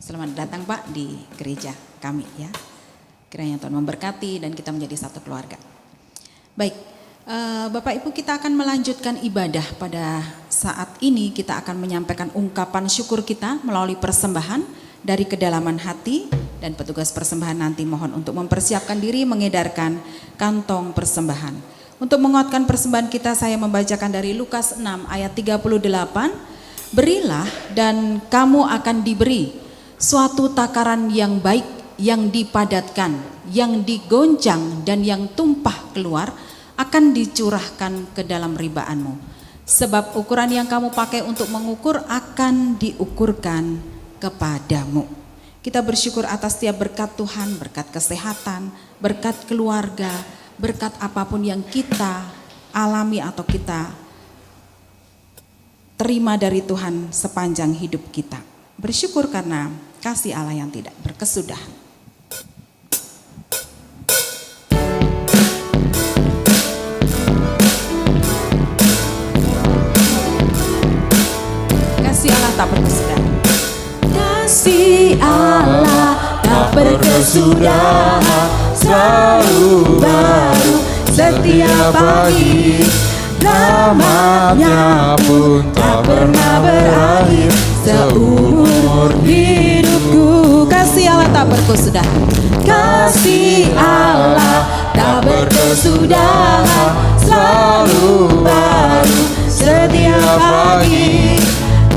Selamat datang Pak di gereja kami ya. Kiranya Tuhan memberkati dan kita menjadi satu keluarga. Baik, Bapak Ibu, kita akan melanjutkan ibadah pada saat ini. Kita akan menyampaikan ungkapan syukur kita melalui persembahan dari kedalaman hati, dan petugas persembahan nanti mohon untuk mempersiapkan diri mengedarkan kantong persembahan. Untuk menguatkan persembahan kita, saya membacakan dari Lukas 6 ayat 38. Berilah dan kamu akan diberi suatu takaran yang baik, yang dipadatkan, yang digoncang dan yang tumpah keluar akan dicurahkan ke dalam ribaanmu. Sebab ukuran yang kamu pakai untuk mengukur akan diukurkan kepadamu. Kita bersyukur atas setiap berkat Tuhan, berkat kesehatan, berkat keluarga, berkat apapun yang kita alami atau kita terima dari Tuhan sepanjang hidup kita. Bersyukur karena kasih Allah yang tidak berkesudahan. Kasih Allah tak berkesudahan. Kasih Allah tak berkesudahan, selalu baru setiap pagi. Rahmat-Nya pun tak pernah berakhir seumur hidupku. Kasih Allah tak berkesudahan. Kasih Allah tak berkesudahan, selalu baru setiap pagi.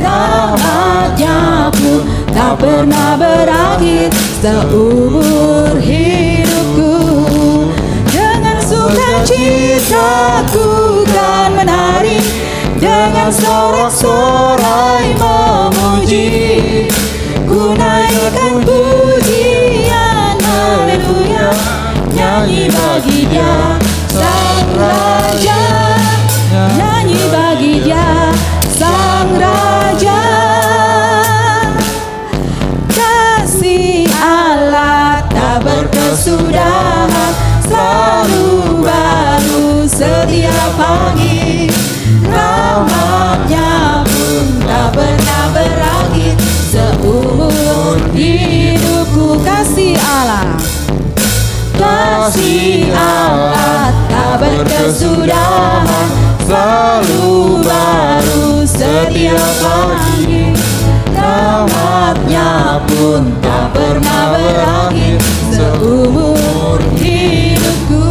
Rahmat-Nya pun tak pernah berakhir seumur hidupku. Dengan sukacita ku kan menari, dengan sorak-sorai memuji. Ku naikkan pujian, haleluya, nyanyi bagi Dia Sang Raja, nyanyi bagi Dia Sang Raja. Kasih Allah tak berkesudahan, selalu baru setiap pagi. Rahmat-Nya pun tak pernah berakhir seumur hidupku. Kasih Allah, kasih Allah tak berkesudahan, selalu baru setiap pagi. Rahmat-Nya pun tak pernah berakhir seumur hidupku.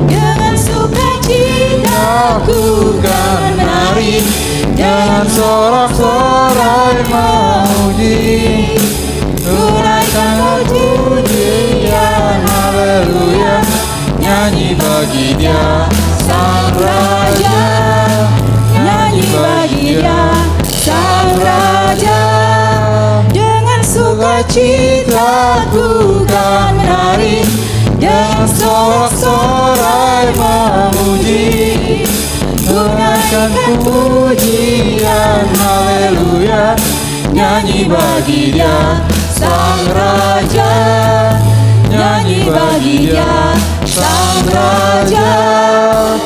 Dengan sukacita ku kan menari, dengan sorak-sorai memuji. Ku naikkan pujian, haleluya, nyanyi bagi Dia Sang Raja, nyanyi bagi Dia Sang Raja. Dengan suka sukacitaku kan menari, dengan sorak-sorai memuji, menyanyikan pujian haleluya, nyanyi bagi Dia Sang Raja, nyanyi bagi Dia Sang Raja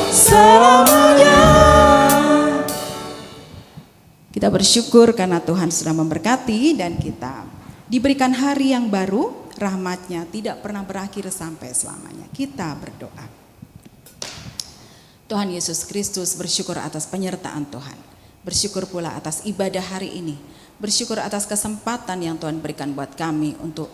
selamanya. Kita bersyukur karena Tuhan sudah memberkati dan kita diberikan hari yang baru, rahmat-Nya tidak pernah berakhir sampai selamanya. Kita berdoa. Tuhan Yesus Kristus, bersyukur atas penyertaan Tuhan. Bersyukur pula atas ibadah hari ini. Bersyukur atas kesempatan yang Tuhan berikan buat kami untuk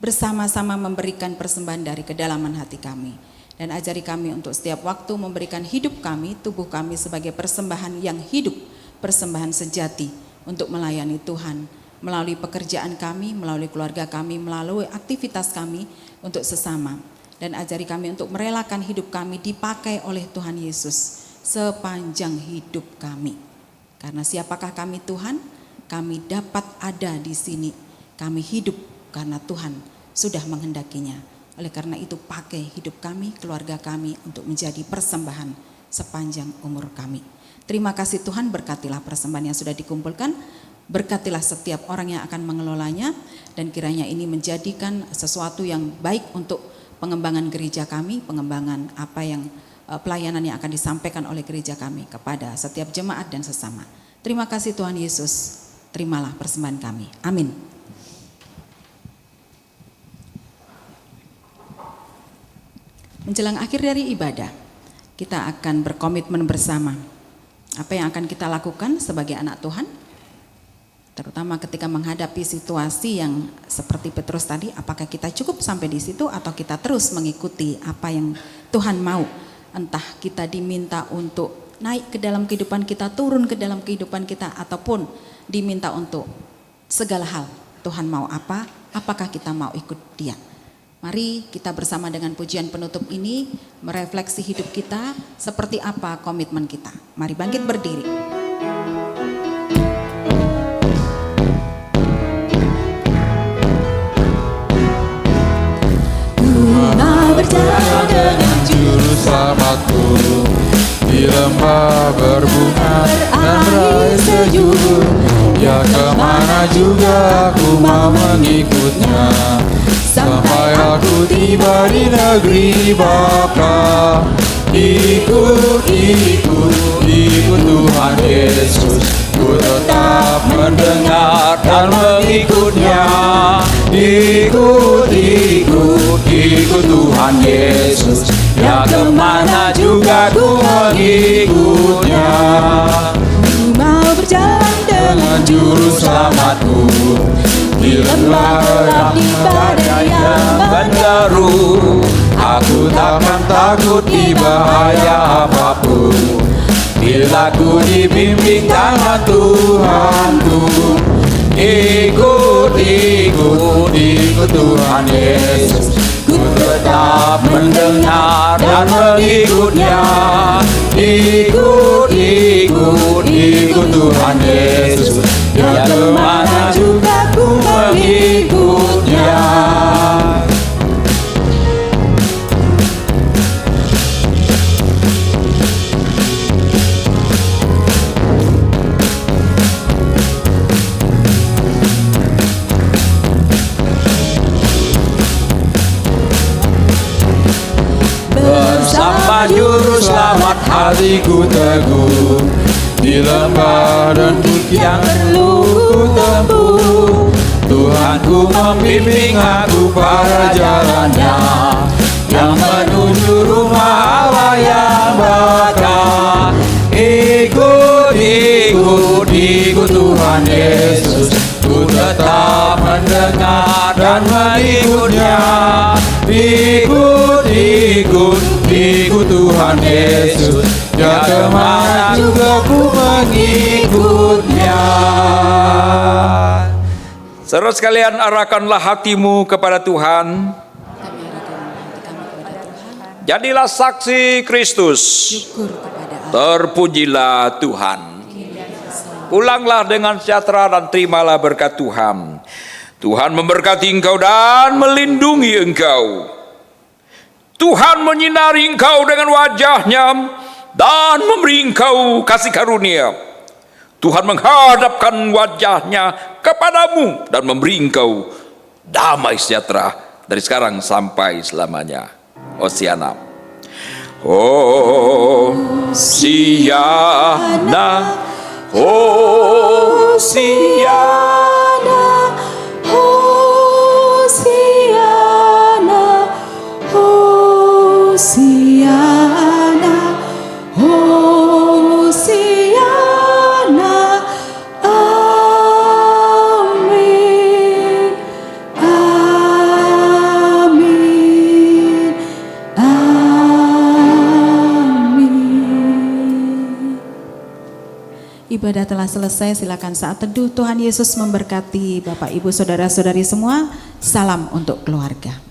bersama-sama memberikan persembahan dari kedalaman hati kami. Dan ajari kami untuk setiap waktu memberikan hidup kami, tubuh kami sebagai persembahan yang hidup, persembahan sejati untuk melayani Tuhan. Melalui pekerjaan kami, melalui keluarga kami, melalui aktivitas kami untuk sesama. Dan ajari kami untuk merelakan hidup kami dipakai oleh Tuhan Yesus sepanjang hidup kami. Karena siapakah kami Tuhan? Kami dapat ada di sini. Kami hidup karena Tuhan sudah menghendakinya. Oleh karena itu pakai hidup kami, keluarga kami untuk menjadi persembahan sepanjang umur kami. Terima kasih Tuhan, berkatilah persembahan yang sudah dikumpulkan. Berkatilah setiap orang yang akan mengelolanya. Dan kiranya ini menjadikan sesuatu yang baik untuk pengembangan gereja kami, pengembangan apa yang pelayanan yang akan disampaikan oleh gereja kami kepada setiap jemaat dan sesama. Terima kasih Tuhan Yesus, terimalah persembahan kami. Amin. Menjelang akhir dari ibadah, kita akan berkomitmen bersama. Apa yang akan kita lakukan sebagai anak Tuhan? Terutama ketika menghadapi situasi yang seperti Petrus tadi, apakah kita cukup sampai di situ atau kita terus mengikuti apa yang Tuhan mau? Entah kita diminta untuk naik ke dalam kehidupan kita, turun ke dalam kehidupan kita, ataupun diminta untuk segala hal. Tuhan mau apa? Apakah kita mau ikut Dia? Mari kita bersama dengan pujian penutup ini merefleksi hidup kita, seperti apa komitmen kita. Mari bangkit berdiri. Berjalan dengan juru selamatku di lembah berbunga dan berair sejuk. Ya kemana juga aku mau mengikutnya, sampai aku tiba di negeri Bapa. Ikut Tuhan Yesus, ku tetap mendengar dan mengikutnya. Ikut Tuhan Yesus, ya kemana juga ku mengikutnya. Ku mau berjalan dengan Juru selamatku di lembah gelap di badai yang menderu. Aku takkan takut di bahaya apapun, bila ku dibimbing tangan Tuhanku. Ikut Tuhan Yesus, ku tetap mendengar dan mengikutnya. Ikut Tuhan Yesus, ya kemana juga ku mengikutnya. Bersama Juru Selamat hatiku teguh, di lembah dan bukit yang perlu ku tempuh. Tuhanku membimbing aku pada jalannya, yang menuju rumah Allah yang bakal. Ikut Tuhan Yesus, ku tetap mendengar dan mengikutnya. Ikut Tuhan Yesus, ya kemana juga ku mengikutnya. Saudara sekalian, arahkanlah hatimu kepada Tuhan. Kami arahkan hati kami kepada Tuhan. Jadilah saksi Kristus. Syukur kepada Allah. Terpujilah Tuhan. Pulanglah dengan sejahtera dan terimalah berkat Tuhan. Tuhan memberkati engkau dan melindungi engkau. Tuhan menyinari engkau dengan wajah-Nya dan memberi engkau kasih karunia. Tuhan menghadapkan wajah-Nya kepadamu dan memberi engkau damai sejahtera dari sekarang sampai selamanya. Hosiana. Hosiana. Hosiana. Hosiana, Hosiana, Hosiana, amin, amin, amin. Ibadah telah selesai, silakan saat teduh. Tuhan Yesus memberkati Bapak Ibu Saudara-saudari semua. Salam untuk keluarga.